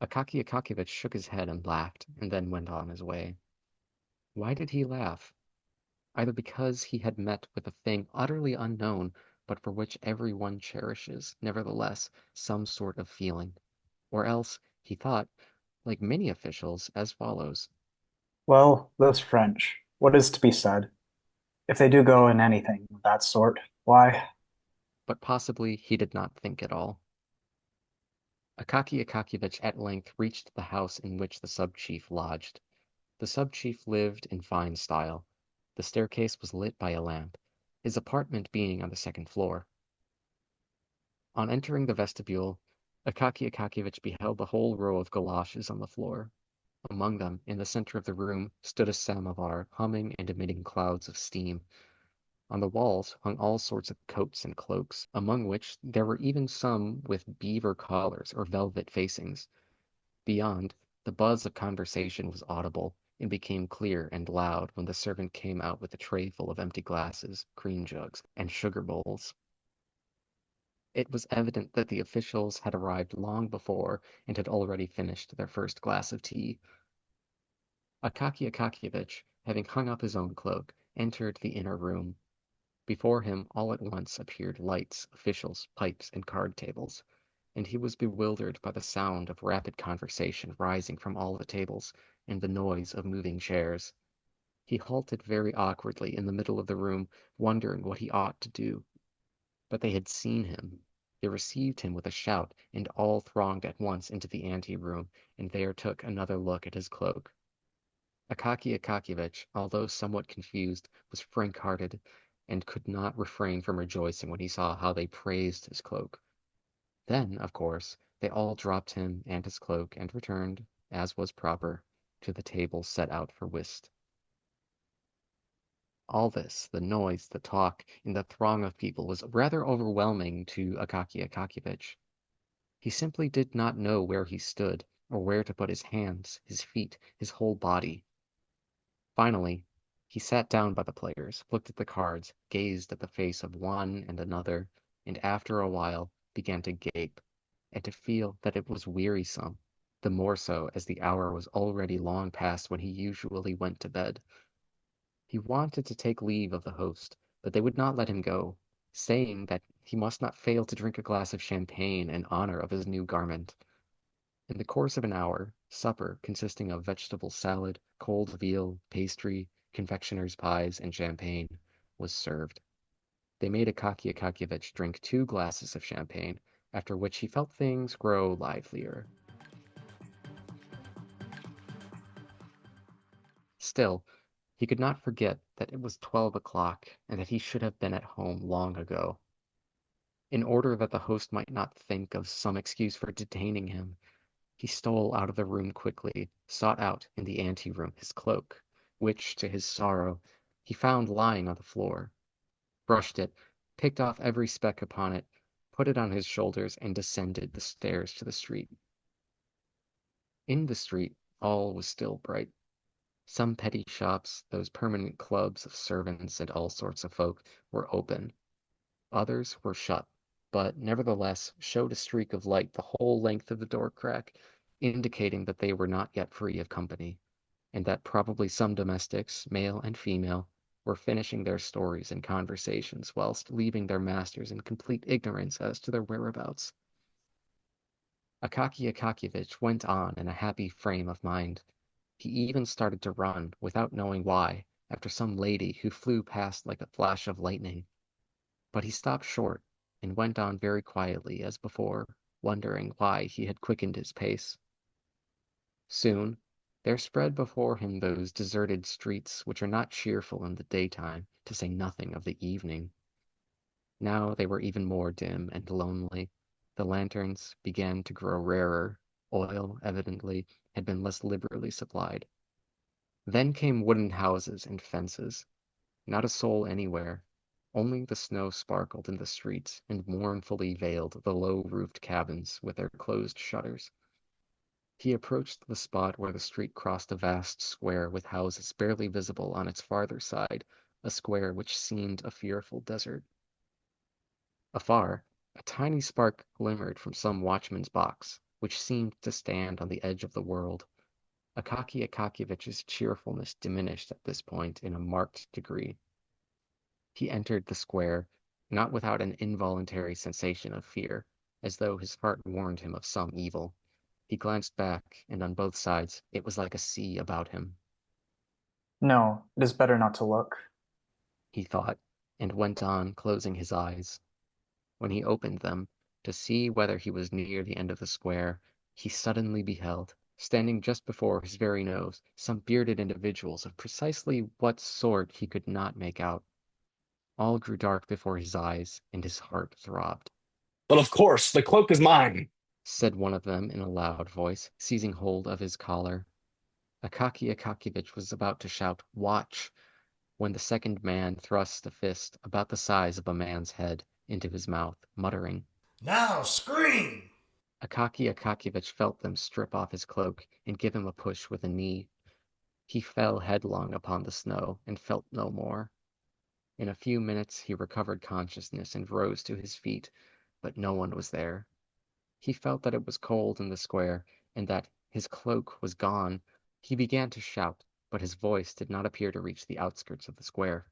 Akaki Akakiyevich shook his head and laughed, and then went on his way. Why did he laugh? Either because he had met with a thing utterly unknown, but for which every one cherishes, nevertheless, some sort of feeling, or else he thought, like many officials, as follows. Well, those French, what is to be said? If they do go in anything of that sort, why, But possibly he did not think at all. Akaki Akakiyevich at length reached the house in which the sub-chief lodged. The sub-chief lived in fine style. The staircase was lit by a lamp, his apartment being on the second floor. On entering the vestibule, Akaki Akakiyevich beheld the whole row of galoshes on the floor. Among them, in the center of the room, stood a samovar, humming and emitting clouds of steam. On the walls hung all sorts of coats and cloaks, among which there were even some with beaver collars or velvet facings. Beyond, the buzz of conversation was audible, and became clear and loud when the servant came out with a tray full of empty glasses, cream jugs, and sugar bowls. It was evident that the officials had arrived long before and had already finished their first glass of tea. Akaki Akakiyevich, having hung up his own cloak, entered the inner room. Before him all at once appeared lights, officials, pipes, and card tables, and he was bewildered by the sound of rapid conversation rising from all the tables, and the noise of moving chairs. He halted very awkwardly in the middle of the room, wondering what he ought to do. But they had seen him. They received him with a shout, and all thronged at once into the ante-room, and there took another look at his cloak. Akaki Akakiyevich, although somewhat confused, was frank-hearted, and could not refrain from rejoicing when he saw how they praised his cloak. Then, of course, they all dropped him and his cloak and returned, as was proper, to the table set out for whist. All this, the noise, the talk, and the throng of people was rather overwhelming to Akaky Akakiyevich. He simply did not know where he stood, or where to put his hands, his feet, his whole body. Finally, he sat down by the players, looked at the cards, gazed at the face of one and another, and after a while began to gape, and to feel that it was wearisome, the more so as the hour was already long past when he usually went to bed. He wanted to take leave of the host, but they would not let him go, saying that he must not fail to drink a glass of champagne in honor of his new garment. In the course of an hour, supper, consisting of vegetable salad, cold veal, pastry, confectioner's pies, and champagne, was served. They made Akaky Akakiyevich drink 2 glasses of champagne, after which he felt things grow livelier. Still, he could not forget that it was 12 o'clock and that he should have been at home long ago. In order that the host might not think of some excuse for detaining him, he stole out of the room quickly, sought out in the ante-room his cloak, which, to his sorrow, he found lying on the floor, brushed it, picked off every speck upon it, put it on his shoulders, and descended the stairs to the street. In the street all was still bright. Some petty shops, those permanent clubs of servants and all sorts of folk, were open. Others were shut, but nevertheless showed a streak of light the whole length of the door crack, indicating that they were not yet free of company, and that probably some domestics, male and female, were finishing their stories and conversations whilst leaving their masters in complete ignorance as to their whereabouts. Akaky Akakiyevich went on in a happy frame of mind. He even started to run, without knowing why, after some lady who flew past like a flash of lightning. But he stopped short, and went on very quietly as before, wondering why he had quickened his pace. Soon there spread before him those deserted streets which are not cheerful in the daytime, to say nothing of the evening. Now they were even more dim and lonely. The lanterns began to grow rarer. Oil, evidently, had been less liberally supplied. Then came wooden houses and fences. Not a soul anywhere. Only the snow sparkled in the streets and mournfully veiled the low-roofed cabins with their closed shutters. He approached the spot where the street crossed a vast square with houses barely visible on its farther side, a square which seemed a fearful desert. Afar, a tiny spark glimmered from some watchman's box, which seemed to stand on the edge of the world. Akaky Akakiyevich's cheerfulness diminished at this point in a marked degree. He entered the square, not without an involuntary sensation of fear, as though his heart warned him of some evil. He glanced back, and on both sides it was like a sea about him. No, it is better not to look. He thought, and went on, closing his eyes. When he opened them, to see whether he was near the end of the square, he suddenly beheld, standing just before his very nose, some bearded individuals of precisely what sort he could not make out. All grew dark before his eyes, and his heart throbbed. But of course, the cloak is mine. Said one of them in a loud voice, seizing hold of his collar. Akaky Akakiyevich was about to shout, "Watch!" when the second man thrust a fist about the size of a man's head into his mouth, muttering, Now scream! Akaky Akakiyevich felt them strip off his cloak and give him a push with a knee. He fell headlong upon the snow and felt no more. In a few minutes he recovered consciousness and rose to his feet, but no one was there. He felt that it was cold in the square, and that his cloak was gone. He began to shout, but his voice did not appear to reach the outskirts of the square.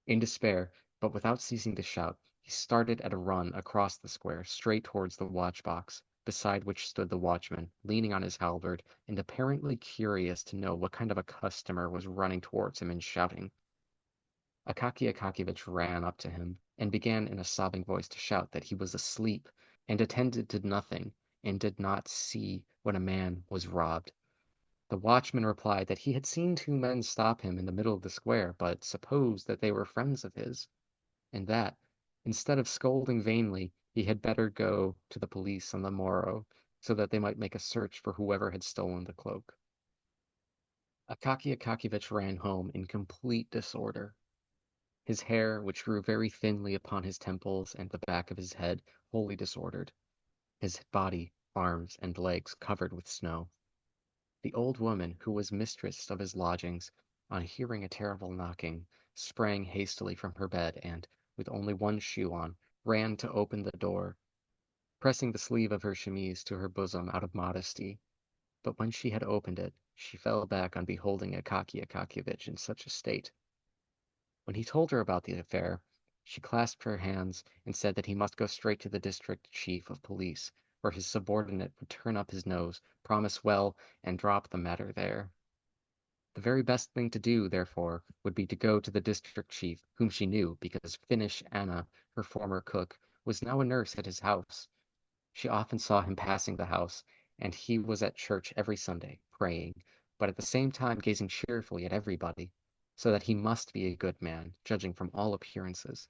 In despair, but without ceasing to shout, he started at a run across the square, straight towards the watch-box, beside which stood the watchman, leaning on his halberd, and apparently curious to know what kind of a customer was running towards him and shouting. Akaky Akakiyevich ran up to him, and began in a sobbing voice to shout that he was asleep, and attended to nothing, and did not see when a man was robbed. The watchman replied that he had seen 2 men stop him in the middle of the square, but supposed that they were friends of his, and that, instead of scolding vainly, he had better go to the police on the morrow, so that they might make a search for whoever had stolen the cloak. Akaky Akakiyevich ran home in complete disorder. His hair, which grew very thinly upon his temples and the back of his head, wholly disordered. His body, arms, and legs covered with snow. The old woman, who was mistress of his lodgings, on hearing a terrible knocking, sprang hastily from her bed and, with only one shoe on, ran to open the door, pressing the sleeve of her chemise to her bosom out of modesty. But when she had opened it, she fell back on beholding Akaky Akakiyevich in such a state. When he told her about the affair, she clasped her hands and said that he must go straight to the district chief of police, where his subordinate would turn up his nose, promise well, and drop the matter there. The very best thing to do, therefore, would be to go to the district chief, whom she knew, because Finnish Anna, her former cook, was now a nurse at his house. She often saw him passing the house, and he was at church every Sunday, praying, but at the same time gazing cheerfully at everybody, so that he must be a good man, judging from all appearances.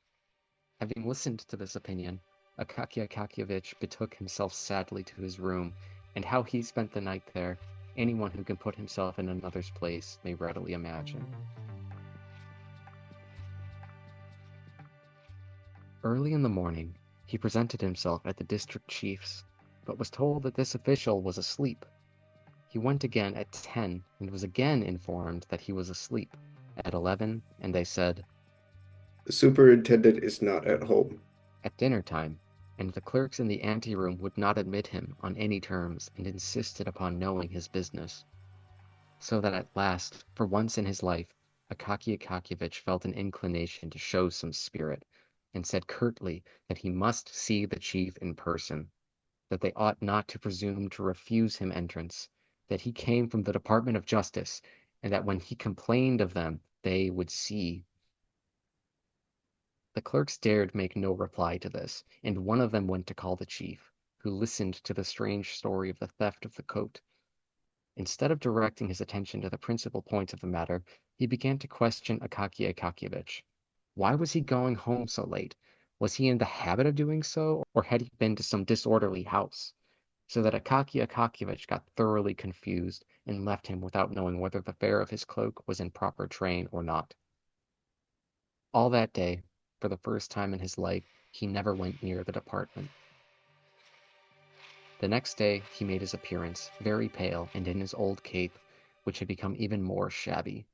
Having listened to this opinion, Akaky Akakiyevich betook himself sadly to his room, and how he spent the night there, anyone who can put himself in another's place may readily imagine. Early in the morning, he presented himself at the district chief's, but was told that this official was asleep. He went again at 10 and was again informed that he was asleep. At 11, and they said, The superintendent is not at home. At dinner time, and the clerks in the anteroom would not admit him on any terms and insisted upon knowing his business. So that at last, for once in his life, Akaky Akakiyevich felt an inclination to show some spirit, and said curtly that he must see the chief in person, that they ought not to presume to refuse him entrance, that he came from the Department of Justice, and that when he complained of them, they would see. The clerks dared make no reply to this, and one of them went to call the chief, who listened to the strange story of the theft of the coat. Instead of directing his attention to the principal points of the matter, he began to question Akaky Akakiyevich. Why was he going home so late? Was he in the habit of doing so, or had he been to some disorderly house? So that Akaky Akakiyevich got thoroughly confused and left him without knowing whether the fare of his cloak was in proper train or not. All that day, for the first time in his life, he never went near the department. The next day he made his appearance, very pale and in his old cape, which had become even more shabby.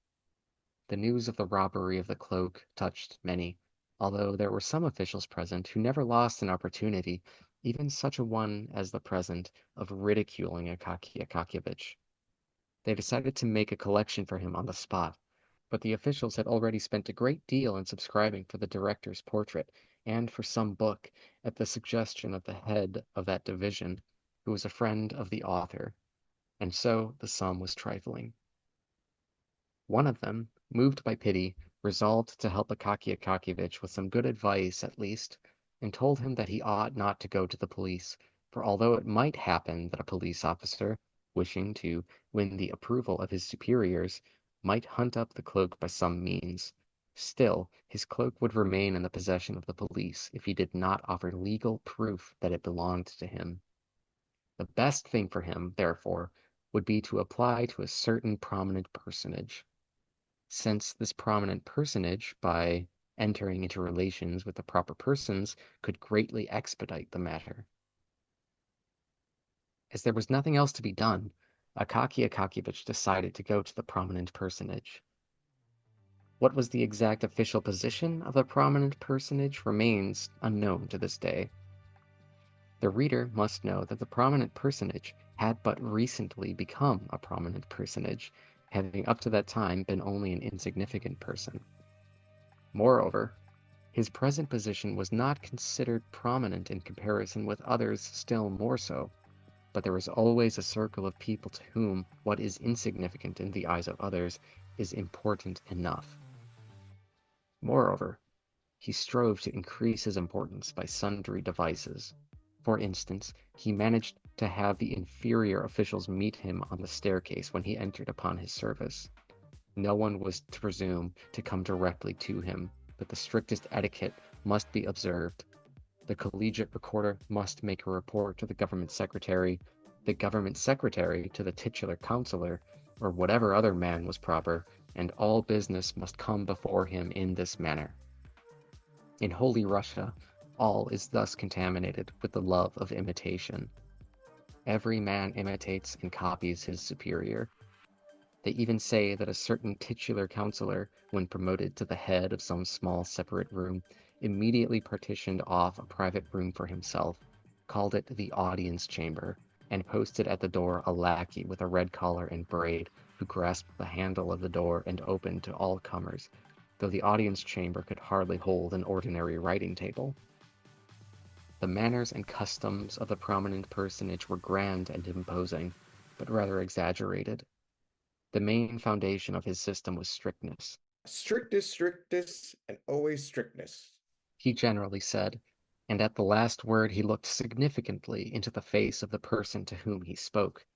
The news of the robbery of the cloak touched many, although there were some officials present who never lost an opportunity, even such a one as the present, of ridiculing Akaky Akakiyevich. They decided to make a collection for him on the spot, but the officials had already spent a great deal in subscribing for the director's portrait and for some book at the suggestion of the head of that division, who was a friend of the author, and so the sum was trifling. One of them, moved by pity, resolved to help Akaky Akakiyevich with some good advice at least, and told him that he ought not to go to the police, for although it might happen that a police officer, wishing to win the approval of his superiors, might hunt up the cloak by some means, still his cloak would remain in the possession of the police if he did not offer legal proof that it belonged to him. The best thing for him, therefore, would be to apply to a certain prominent personage. Since this prominent personage, by entering into relations with the proper persons, could greatly expedite the matter. As there was nothing else to be done, Akaky Akakiyevich decided to go to the prominent personage. What was the exact official position of the prominent personage remains unknown to this day. The reader must know that the prominent personage had but recently become a prominent personage, having up to that time been only an insignificant person. Moreover, his present position was not considered prominent in comparison with others still more so, but there is always a circle of people to whom what is insignificant in the eyes of others is important enough. Moreover, he strove to increase his importance by sundry devices. For instance, he managed to have the inferior officials meet him on the staircase when he entered upon his service. No one was to presume to come directly to him, but the strictest etiquette must be observed. The collegiate recorder must make a report to the government secretary to the titular counselor, or whatever other man was proper, and all business must come before him in this manner. In Holy Russia, all is thus contaminated with the love of imitation. Every man imitates and copies his superior. They even say that a certain titular counselor, when promoted to the head of some small separate room, immediately partitioned off a private room for himself, called it the audience chamber, and posted at the door a lackey with a red collar and braid, who grasped the handle of the door and opened to all comers, though the audience chamber could hardly hold an ordinary writing table. The manners and customs of the prominent personage were grand and imposing, but rather exaggerated. The main foundation of his system was strictness. Strictness, strictness, and always strictness. He generally said, and at the last word he looked significantly into the face of the person to whom he spoke.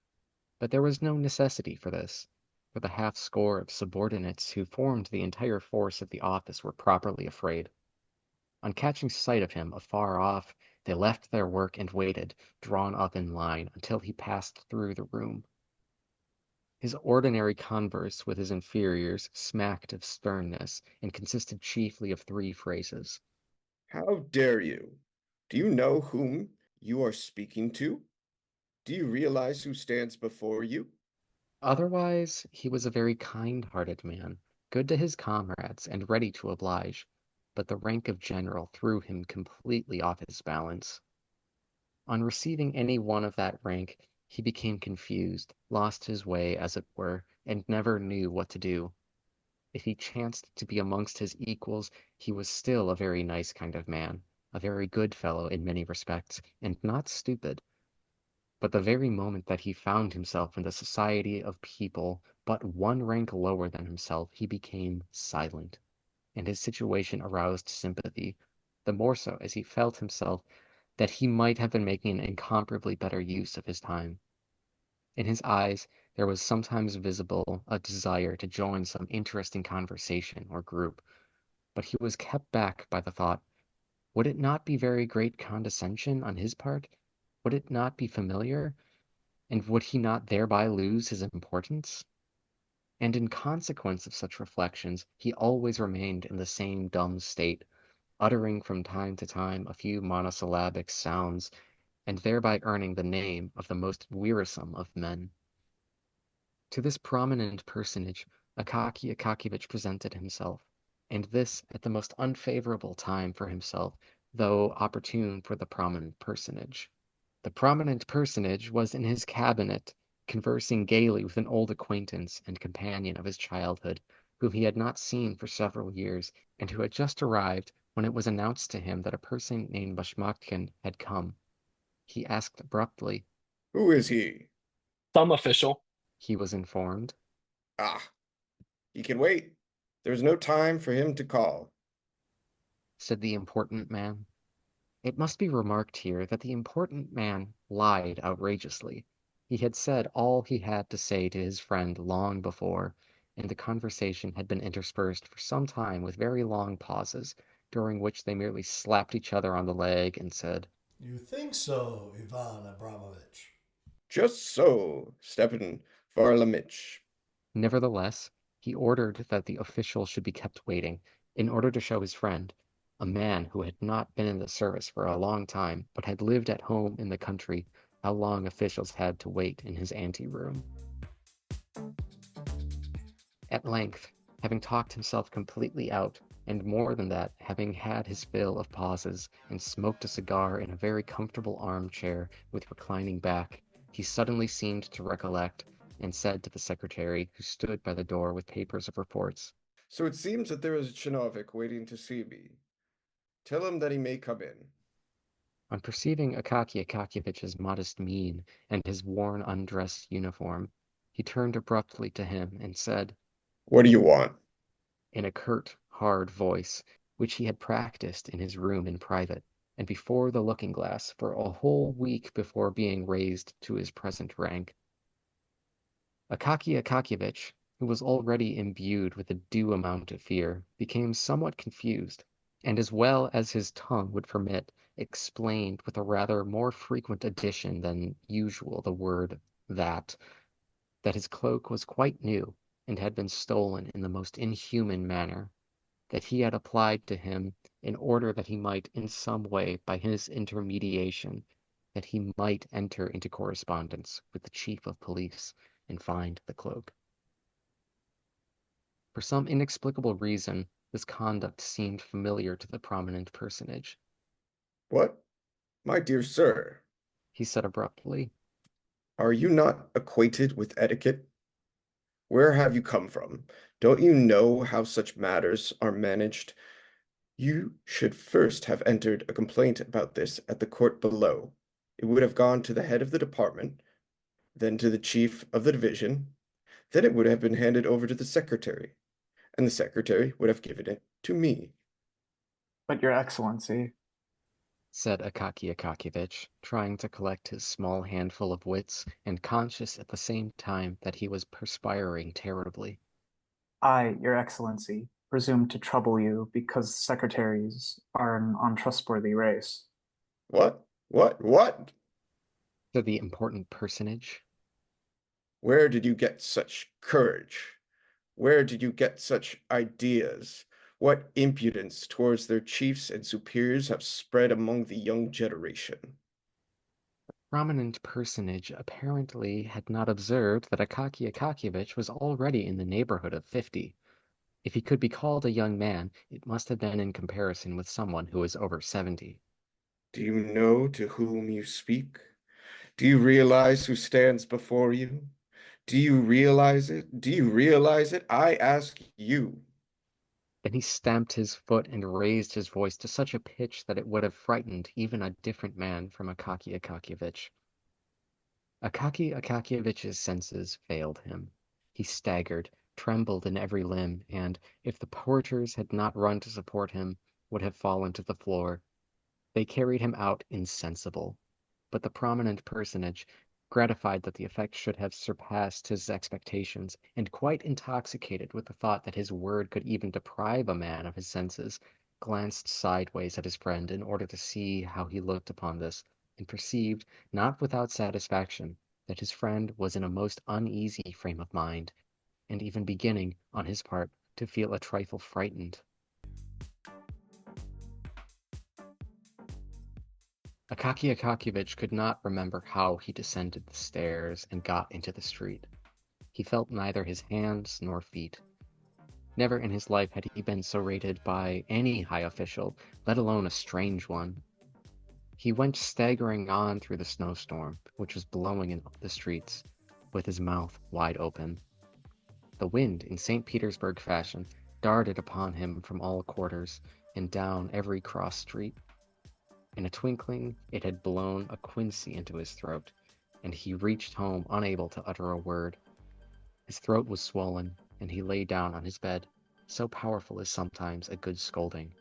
But there was no necessity for this, for the half-score of subordinates who formed the entire force of the office were properly afraid. On catching sight of him afar off, they left their work and waited, drawn up in line, until he passed through the room. His ordinary converse with his inferiors smacked of sternness, and consisted chiefly of 3 phrases. How dare you? Do you know whom you are speaking to? Do you realize who stands before you? Otherwise, he was a very kind-hearted man, good to his comrades, and ready to oblige, but the rank of general threw him completely off his balance. On receiving any one of that rank, he became confused, lost his way, as it were, and never knew what to do. If he chanced to be amongst his equals, he was still a very nice kind of man, a very good fellow in many respects, and not stupid. But the very moment that he found himself in the society of people but one rank lower than himself, he became silent, and his situation aroused sympathy, the more so as he felt himself that he might have been making an incomparably better use of his time. In his eyes there was sometimes visible a desire to join some interesting conversation or group, but he was kept back by the thought, would it not be very great condescension on his part? Would it not be familiar? And would he not thereby lose his importance? And in consequence of such reflections, he always remained in the same dumb state, uttering from time to time a few monosyllabic sounds, and thereby earning the name of the most wearisome of men. To this prominent personage Akaky Akakiyevich presented himself, and this at the most unfavorable time for himself, though opportune for the prominent personage. The prominent personage was in his cabinet, conversing gaily with an old acquaintance and companion of his childhood, whom he had not seen for several years, and who had just arrived when it was announced to him that a person named Bashmaktkin had come. He asked abruptly. Who is he? Some official. He was informed. Ah, he can wait. There's no time for him to call, Said the important man. It must be remarked here that the important man lied outrageously. He had said all he had to say to his friend long before, and the conversation had been interspersed for some time with very long pauses, during which they merely slapped each other on the leg and said, You think so, Ivan Abramovich? Just so, Stepan Varlamich. Nevertheless, he ordered that the official should be kept waiting, in order to show his friend, a man who had not been in the service for a long time, but had lived at home in the country, how long officials had to wait in his anteroom. At length, having talked himself completely out, and more than that, having had his fill of pauses, and smoked a cigar in a very comfortable armchair with reclining back, he suddenly seemed to recollect, and said to the secretary, who stood by the door with papers of reports, So it seems that there is a chinovnik waiting to see me. Tell him that he may come in. On perceiving Akaky Akakiyevich's modest mien and his worn undress uniform, he turned abruptly to him and said, What do you want? in a curt, hard voice, which he had practiced in his room in private, and before the looking-glass for a whole week before being raised to his present rank. Akaky Akakiyevich, who was already imbued with a due amount of fear, became somewhat confused, and as well as his tongue would permit, explained with a rather more frequent addition than usual the word that his cloak was quite new and had been stolen in the most inhuman manner, that he had applied to him in order that he might in some way, by his intermediation, that he might enter into correspondence with the chief of police and find the cloak. For some inexplicable reason, this conduct seemed familiar to the prominent personage. What? My dear sir, He said abruptly, are you not acquainted with etiquette? Where have you come from? Don't you know how such matters are managed? You should first have entered a complaint about this at the court below. It would have gone to the head of the department, then to the chief of the division, then it would have been handed over to the secretary, and the secretary would have given it to me. But Your Excellency, said Akaky Akakiyevich, trying to collect his small handful of wits and conscious at the same time that he was perspiring terribly. I, Your Excellency, presume to trouble you because secretaries are an untrustworthy race. What? What? said the important personage. Where did you get such courage? Where did you get such ideas? What impudence towards their chiefs and superiors have spread among the young generation? Prominent personage apparently had not observed that Akaky Akakiyevich was already in the neighborhood of 50. If he could be called a young man, it must have been in comparison with someone who was over 70. Do you know to whom you speak? Do you realize who stands before you? Do you realize it? Do you realize it? I ask you. Then he stamped his foot and raised his voice to such a pitch that it would have frightened even a different man from Akaky Akakiyevich. Akaky Akakiyevich's senses failed him. He staggered, trembled in every limb, and, if the porters had not run to support him, would have fallen to the floor. They carried him out insensible. But the prominent personage, gratified that the effect should have surpassed his expectations, and quite intoxicated with the thought that his word could even deprive a man of his senses, glanced sideways at his friend in order to see how he looked upon this, and perceived, not without satisfaction, that his friend was in a most uneasy frame of mind, and even beginning, on his part, to feel a trifle frightened. Akaky Akakiyevich could not remember how he descended the stairs and got into the street. He felt neither his hands nor feet. Never in his life had he been so rated by any high official, let alone a strange one. He went staggering on through the snowstorm, which was blowing in the streets, with his mouth wide open. The wind, in St. Petersburg fashion, darted upon him from all quarters, and down every cross street. In a twinkling, it had blown a quinsy into his throat, and he reached home unable to utter a word. His throat was swollen, and he lay down on his bed, so powerful is sometimes a good scolding.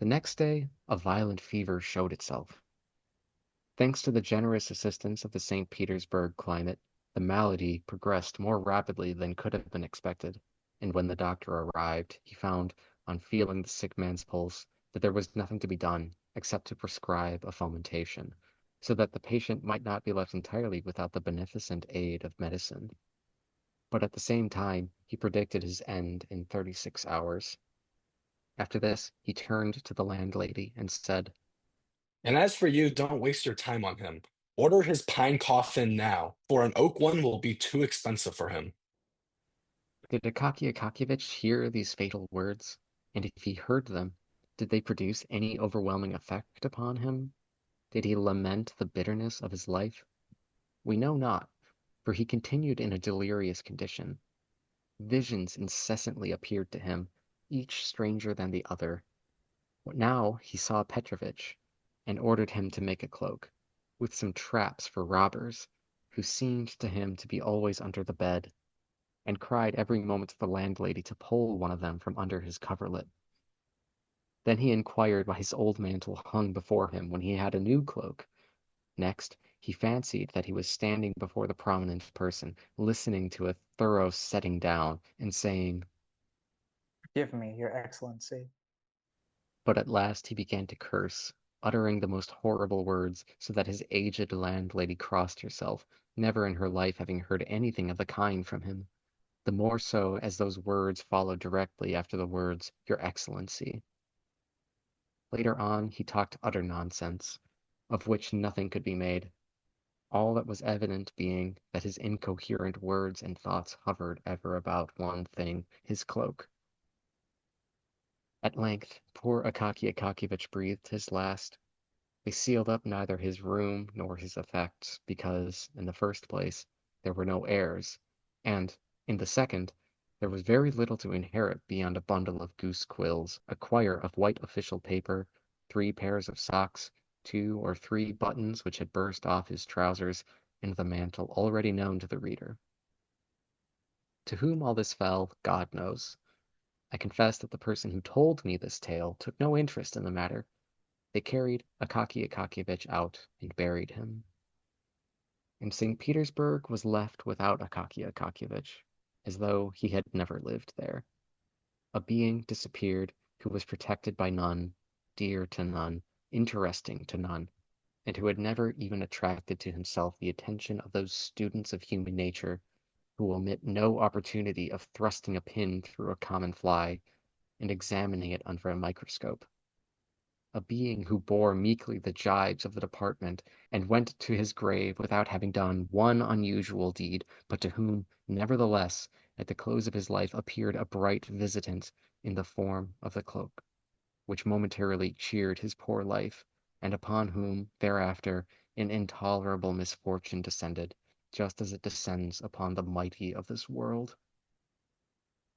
The next day, a violent fever showed itself. Thanks to the generous assistance of the St. Petersburg climate, the malady progressed more rapidly than could have been expected, and when the doctor arrived, he found, on feeling the sick man's pulse, that there was nothing to be done except to prescribe a fomentation, so that the patient might not be left entirely without the beneficent aid of medicine. But at the same time, he predicted his end in 36 hours. After this, he turned to the landlady and said, And as for you, don't waste your time on him. Order his pine coffin now, for an oak one will be too expensive for him. Did Akaky Akakiyevich hear these fatal words? And if he heard them, did they produce any overwhelming effect upon him? Did he lament the bitterness of his life? We know not, for he continued in a delirious condition. Visions incessantly appeared to him, each stranger than the other. Now he saw Petrovich, and ordered him to make a cloak, with some traps for robbers, who seemed to him to be always under the bed, and cried every moment to the landlady to pull one of them from under his coverlet. Then he inquired why his old mantle hung before him when he had a new cloak. Next, he fancied that he was standing before the prominent person, listening to a thorough setting down, and saying, Forgive me, Your Excellency. But at last he began to curse, uttering the most horrible words, so that his aged landlady crossed herself, never in her life having heard anything of the kind from him, the more so as those words followed directly after the words, Your Excellency. Later on he talked utter nonsense, of which nothing could be made, all that was evident being that his incoherent words and thoughts hovered ever about one thing, his cloak. At length poor Akaky Akakiyevich breathed his last. They sealed up neither his room nor his effects, because, in the first place, there were no heirs, and, in the second, there was very little to inherit beyond a bundle of goose quills, a quire of white official paper, 3 pairs of socks, 2 or 3 buttons which had burst off his trousers, and the mantle already known to the reader. To whom all this fell, God knows. I confess that the person who told me this tale took no interest in the matter. They carried Akaky Akakiyevich out and buried him. And St. Petersburg was left without Akaky Akakiyevich, as though he had never lived there. A being disappeared who was protected by none, dear to none, interesting to none, and who had never even attracted to himself the attention of those students of human nature who omit no opportunity of thrusting a pin through a common fly and examining it under a microscope. A being who bore meekly the gibes of the department and went to his grave without having done one unusual deed, but to whom, nevertheless, at the close of his life appeared a bright visitant in the form of the cloak, which momentarily cheered his poor life, and upon whom, thereafter, an intolerable misfortune descended, just as it descends upon the mighty of this world.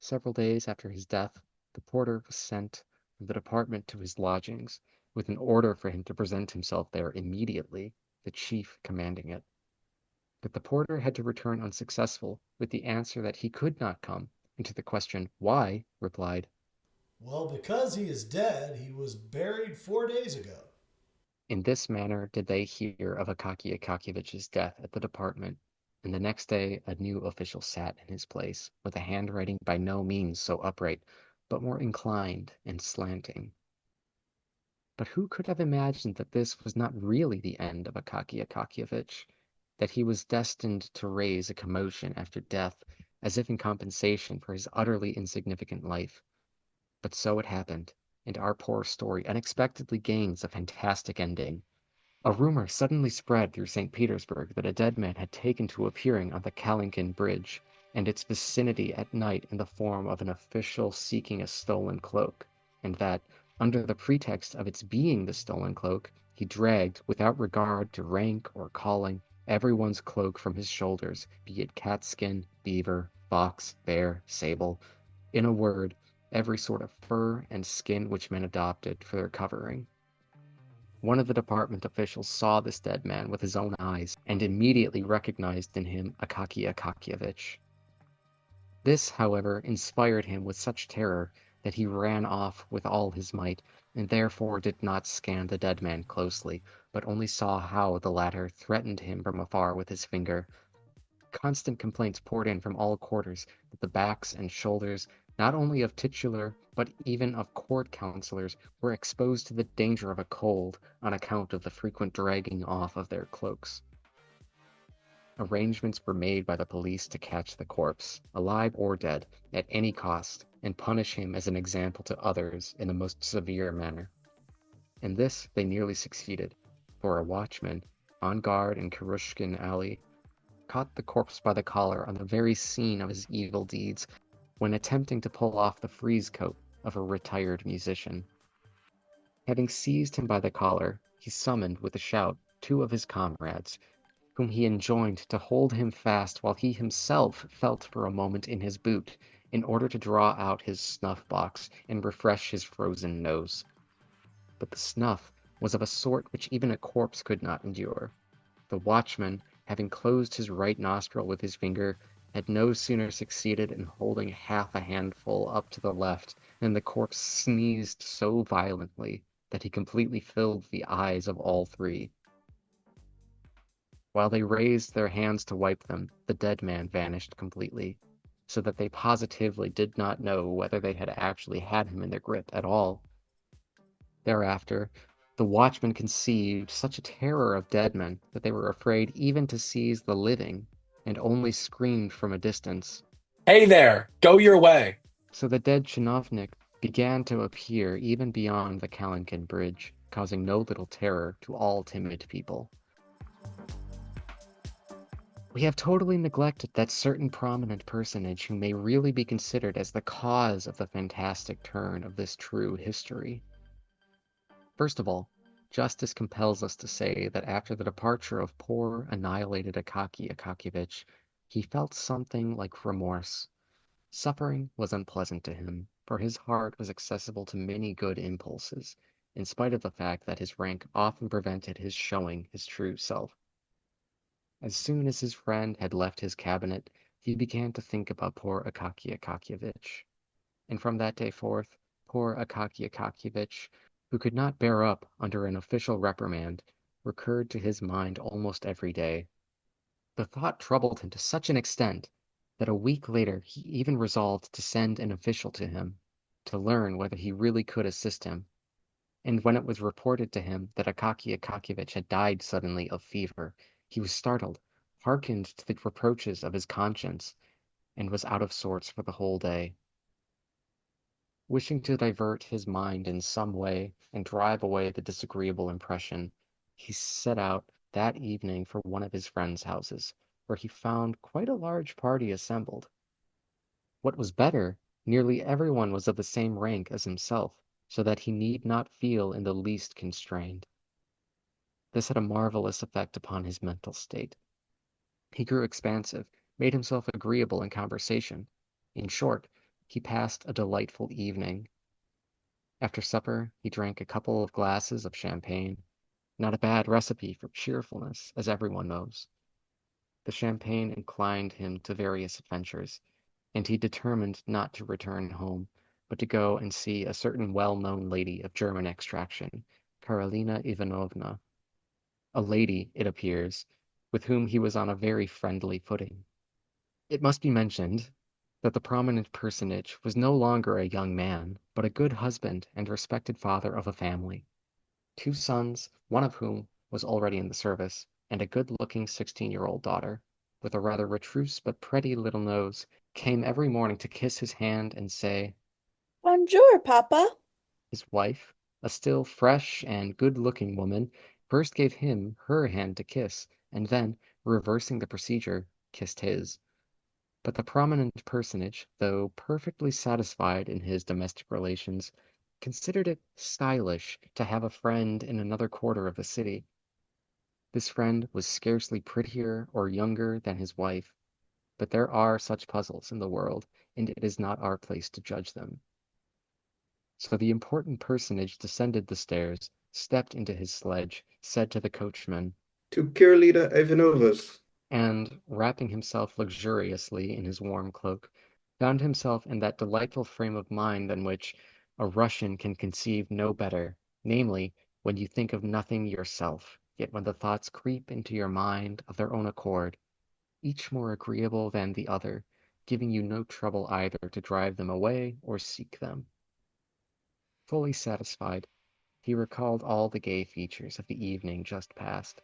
Several days after his death, the porter was sent from the department to his lodgings, with an order for him to present himself there immediately, the chief commanding it. But the porter had to return unsuccessful, with the answer that he could not come, and to the question, why, replied, Well, because he is dead, he was buried 4 days ago. In this manner did they hear of Akaky Akakiyevich's death at the department, and the next day a new official sat in his place, with a handwriting by no means so upright, but more inclined and slanting. But who could have imagined that this was not really the end of Akaky Akakiyevich, that he was destined to raise a commotion after death, as if in compensation for his utterly insignificant life? But so it happened, and our poor story unexpectedly gains a fantastic ending. A rumor suddenly spread through St. Petersburg that a dead man had taken to appearing on the Kalinkin Bridge and its vicinity at night in the form of an official seeking a stolen cloak, and that, under the pretext of its being the stolen cloak, he dragged, without regard to rank or calling, everyone's cloak from his shoulders, be it catskin, beaver, fox, bear, sable, in a word, every sort of fur and skin which men adopted for their covering. One of the department officials saw this dead man with his own eyes, and immediately recognized in him Akaky Akakiyevich. This, however, inspired him with such terror that he ran off with all his might, and therefore did not scan the dead man closely, but only saw how the latter threatened him from afar with his finger. Constant complaints poured in from all quarters that the backs and shoulders, not only of titular, but even of court councillors, were exposed to the danger of a cold on account of the frequent dragging off of their cloaks. Arrangements were made by the police to catch the corpse, alive or dead, at any cost, and punish him as an example to others in the most severe manner. In this they nearly succeeded, for a watchman, on guard in Kirushkin Alley, caught the corpse by the collar on the very scene of his evil deeds, when attempting to pull off the frieze coat of a retired musician. Having seized him by the collar, he summoned with a shout 2 of his comrades, whom he enjoined to hold him fast while he himself felt for a moment in his boot, in order to draw out his snuff-box and refresh his frozen nose. But the snuff was of a sort which even a corpse could not endure. The watchman, having closed his right nostril with his finger, had no sooner succeeded in holding half a handful up to the left than the corpse sneezed so violently that he completely filled the eyes of all 3. While they raised their hands to wipe them, the dead man vanished completely, so that they positively did not know whether they had actually had him in their grip at all. Thereafter, the watchmen conceived such a terror of dead men that they were afraid even to seize the living, and only screamed from a distance. Hey there, go your way. So the dead chinovnik began to appear even beyond the Kalinkin Bridge, causing no little terror to all timid people. We have totally neglected that certain prominent personage who may really be considered as the cause of the fantastic turn of this true history. First of all, justice compels us to say that after the departure of poor, annihilated Akaki Akakievich, he felt something like remorse. Suffering was unpleasant to him, for his heart was accessible to many good impulses, in spite of the fact that his rank often prevented his showing his true self. As soon as his friend had left his cabinet, he began to think about poor Akaki Akakievich. And from that day forth, poor Akaki Akakievich, who could not bear up under an official reprimand, recurred to his mind almost every day. The thought troubled him to such an extent that a week later he even resolved to send an official to him, to learn whether he really could assist him. And when it was reported to him that Akaki Akakievich had died suddenly of fever, he was startled, hearkened to the reproaches of his conscience, and was out of sorts for the whole day. Wishing to divert his mind in some way and drive away the disagreeable impression, he set out that evening for one of his friends' houses, where he found quite a large party assembled. What was better, nearly everyone was of the same rank as himself, so that he need not feel in the least constrained. This had a marvelous effect upon his mental state. He grew expansive, made himself agreeable in conversation. In short, he passed a delightful evening. After supper, he drank a couple of glasses of champagne, not a bad recipe for cheerfulness, as everyone knows. The champagne inclined him to various adventures, and he determined not to return home, but to go and see a certain well-known lady of German extraction, Karolina Ivanovna, a lady, it appears, with whom he was on a very friendly footing. It must be mentioned that the prominent personage was no longer a young man, but a good husband and respected father of a family. 2 sons, one of whom was already in the service, and a good-looking 16-year-old daughter, with a rather retrousse but pretty little nose, came every morning to kiss his hand and say, Bonjour, Papa. his wife, a still fresh and good-looking woman, first gave him her hand to kiss, and then, reversing the procedure, kissed his. But the prominent personage, though perfectly satisfied in his domestic relations, considered it stylish to have a friend in another quarter of the city. This friend was scarcely prettier or younger than his wife, but there are such puzzles in the world, and it is not our place to judge them. So the important personage descended the stairs, stepped into his sledge, said to the coachman, To Karolina Ivanovna's. and, wrapping himself luxuriously in his warm cloak, found himself in that delightful frame of mind in which a Russian can conceive no better, namely, when you think of nothing yourself, yet when the thoughts creep into your mind of their own accord, each more agreeable than the other, giving you no trouble either to drive them away or seek them. Fully satisfied, he recalled all the gay features of the evening just past,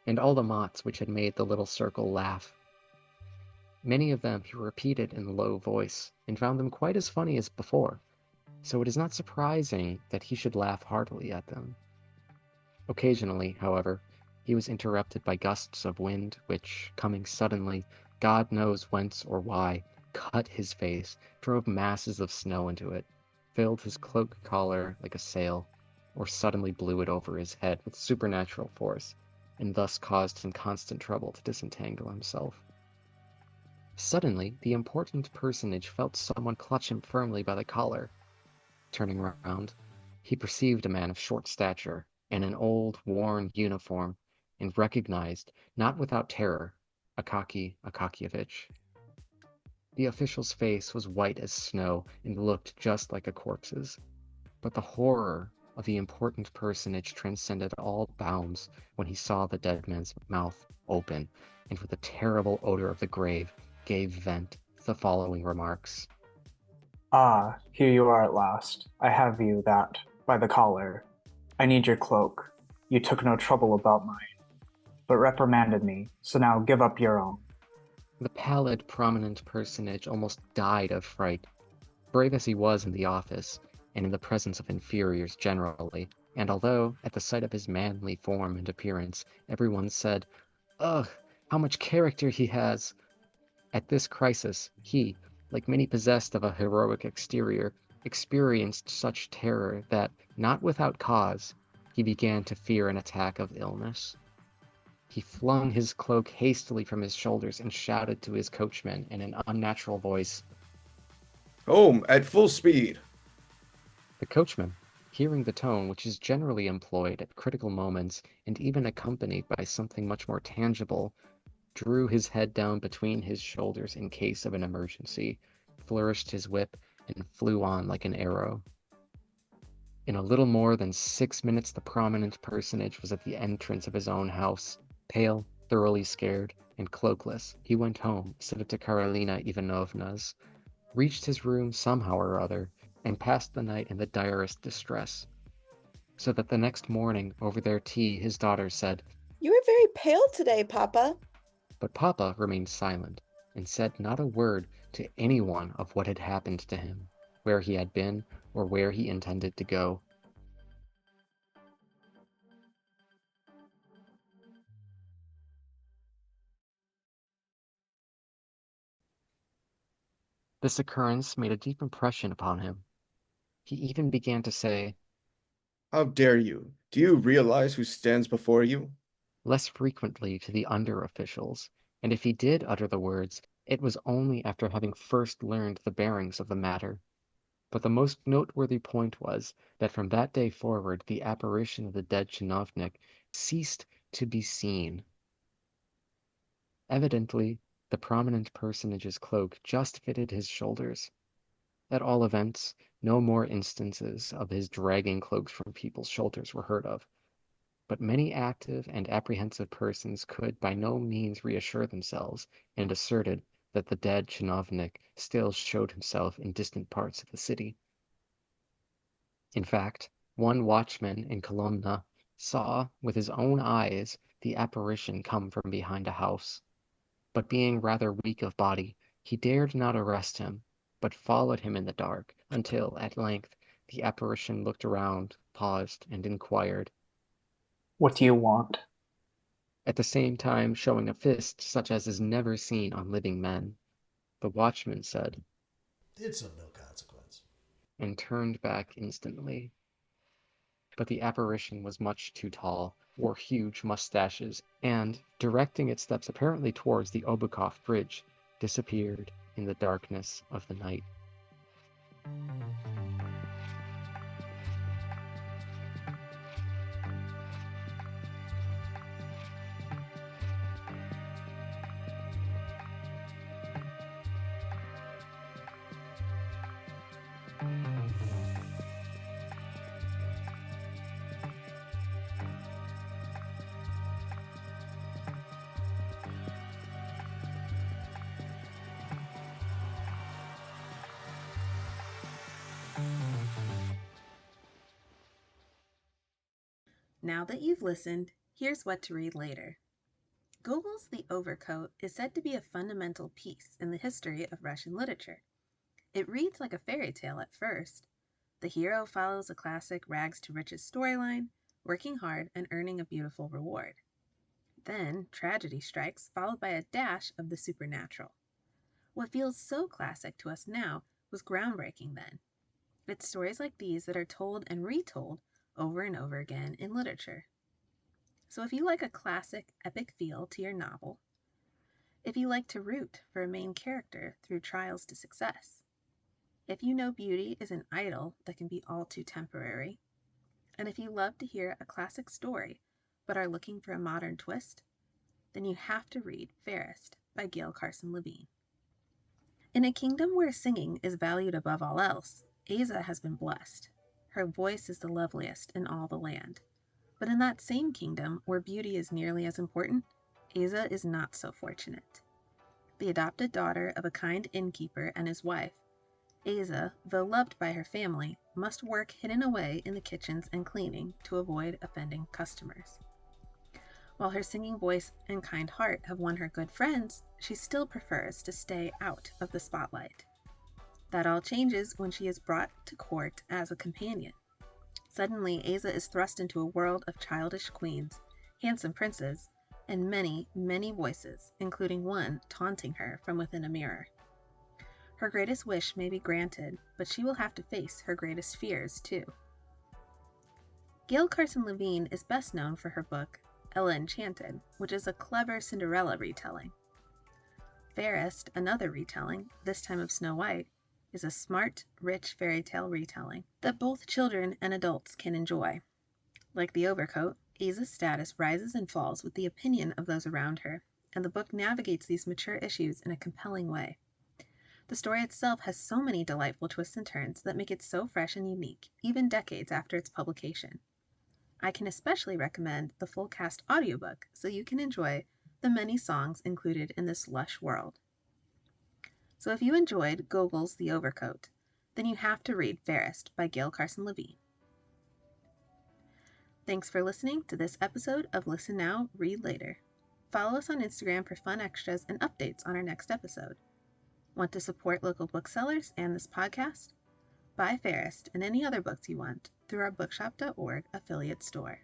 and all the mots which had made the little circle laugh. Many of them he repeated in a low voice, and found them quite as funny as before, so it is not surprising that he should laugh heartily at them. Occasionally, however, he was interrupted by gusts of wind which, coming suddenly, God knows whence or why, cut his face, drove masses of snow into it, filled his cloak collar like a sail, or suddenly blew it over his head with supernatural force, and thus caused him constant trouble to disentangle himself. Suddenly, the important personage felt someone clutch him firmly by the collar. Turning round, he perceived a man of short stature, in an old, worn uniform, and recognized, not without terror, Akaki Akakievich. The official's face was white as snow and looked just like a corpse's, but the horror of the important personage transcended all bounds when he saw the dead man's mouth open, and with the terrible odor of the grave, gave vent to the following remarks. Ah, here you are at last. I have you that by the collar. I need your cloak. You took no trouble about mine, but reprimanded me, so now give up your own. The pallid, prominent personage almost died of fright. Brave as he was in the office, and in the presence of inferiors generally, and although, at the sight of his manly form and appearance, everyone said, "Ugh, how much character he has!" At this crisis, he, like many possessed of a heroic exterior, experienced such terror that, not without cause, he began to fear an attack of illness. He flung his cloak hastily from his shoulders and shouted to his coachman in an unnatural voice, Home at full speed. The coachman, hearing the tone which is generally employed at critical moments and even accompanied by something much more tangible, drew his head down between his shoulders in case of an emergency, flourished his whip, and flew on like an arrow. In a little more than 6 minutes the prominent personage was at the entrance of his own house. Pale, thoroughly scared, and cloakless, he went home instead of to Karolina Ivanovna's, reached his room somehow or other, and passed the night in the direst distress. So that the next morning, over their tea, his daughter said, "You are very pale today, Papa." but Papa remained silent, and said not a word to anyone of what had happened to him, where he had been, or where he intended to go. This occurrence made a deep impression upon him. He even began to say, How dare you? Do you realize who stands before you? less frequently to the under-officials, and if he did utter the words, it was only after having first learned the bearings of the matter. But the most noteworthy point was that from that day forward the apparition of the dead chinovnik ceased to be seen. Evidently, the prominent personage's cloak just fitted his shoulders. At all events, no more instances of his dragging cloaks from people's shoulders were heard of. But many active and apprehensive persons could by no means reassure themselves, and asserted that the dead chinovnik still showed himself in distant parts of the city. In fact, one watchman in Kolomna saw with his own eyes the apparition come from behind a house. But being rather weak of body, he dared not arrest him, but followed him in the dark, until, at length, the apparition looked around, paused, and inquired, What do you want? at the same time showing a fist such as is never seen on living men. The watchman said, It's of no consequence. and turned back instantly. But the apparition was much too tall, wore huge mustaches, and, directing its steps apparently towards the Overcoat bridge, disappeared in the darkness of the night. Now that you've listened, here's what to read later. Gogol's The Overcoat is said to be a fundamental piece in the history of Russian literature. It reads like a fairy tale at first. The hero follows a classic rags to riches storyline, working hard and earning a beautiful reward. Then tragedy strikes, followed by a dash of the supernatural. What feels so classic to us now was groundbreaking then. It's stories like these that are told and retold over and over again in literature. So if you like a classic, epic feel to your novel, if you like to root for a main character through trials to success, if you know beauty is an idol that can be all too temporary, and if you love to hear a classic story but are looking for a modern twist, then you have to read Fairest by Gail Carson Levine. In a kingdom where singing is valued above all else, Asa has been blessed. Her voice is the loveliest in all the land. But in that same kingdom, where beauty is nearly as important, Asa is not so fortunate. The adopted daughter of a kind innkeeper and his wife, Asa, though loved by her family, must work hidden away in the kitchens and cleaning to avoid offending customers. While her singing voice and kind heart have won her good friends, she still prefers to stay out of the spotlight. That all changes when she is brought to court as a companion. Suddenly, Asa is thrust into a world of childish queens, handsome princes, and many, many voices, including one taunting her from within a mirror. Her greatest wish may be granted, but she will have to face her greatest fears, too. Gail Carson Levine is best known for her book, Ella Enchanted, which is a clever Cinderella retelling. Fairest, another retelling, this time of Snow White, is a smart, rich fairy tale retelling that both children and adults can enjoy. Like The Overcoat, Asa's status rises and falls with the opinion of those around her, and the book navigates these mature issues in a compelling way. The story itself has so many delightful twists and turns that make it so fresh and unique, even decades after its publication. I can especially recommend the full cast audiobook so you can enjoy the many songs included in this lush world. So if you enjoyed Gogol's The Overcoat, then you have to read Fairest by Gail Carson Levine. Thanks for listening to this episode of Listen Now, Read Later. Follow us on Instagram for fun extras and updates on our next episode. Want to support local booksellers and this podcast? Buy Fairest and any other books you want through our bookshop.org affiliate store.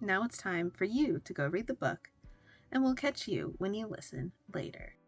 Now it's time for you to go read the book, and we'll catch you when you listen later.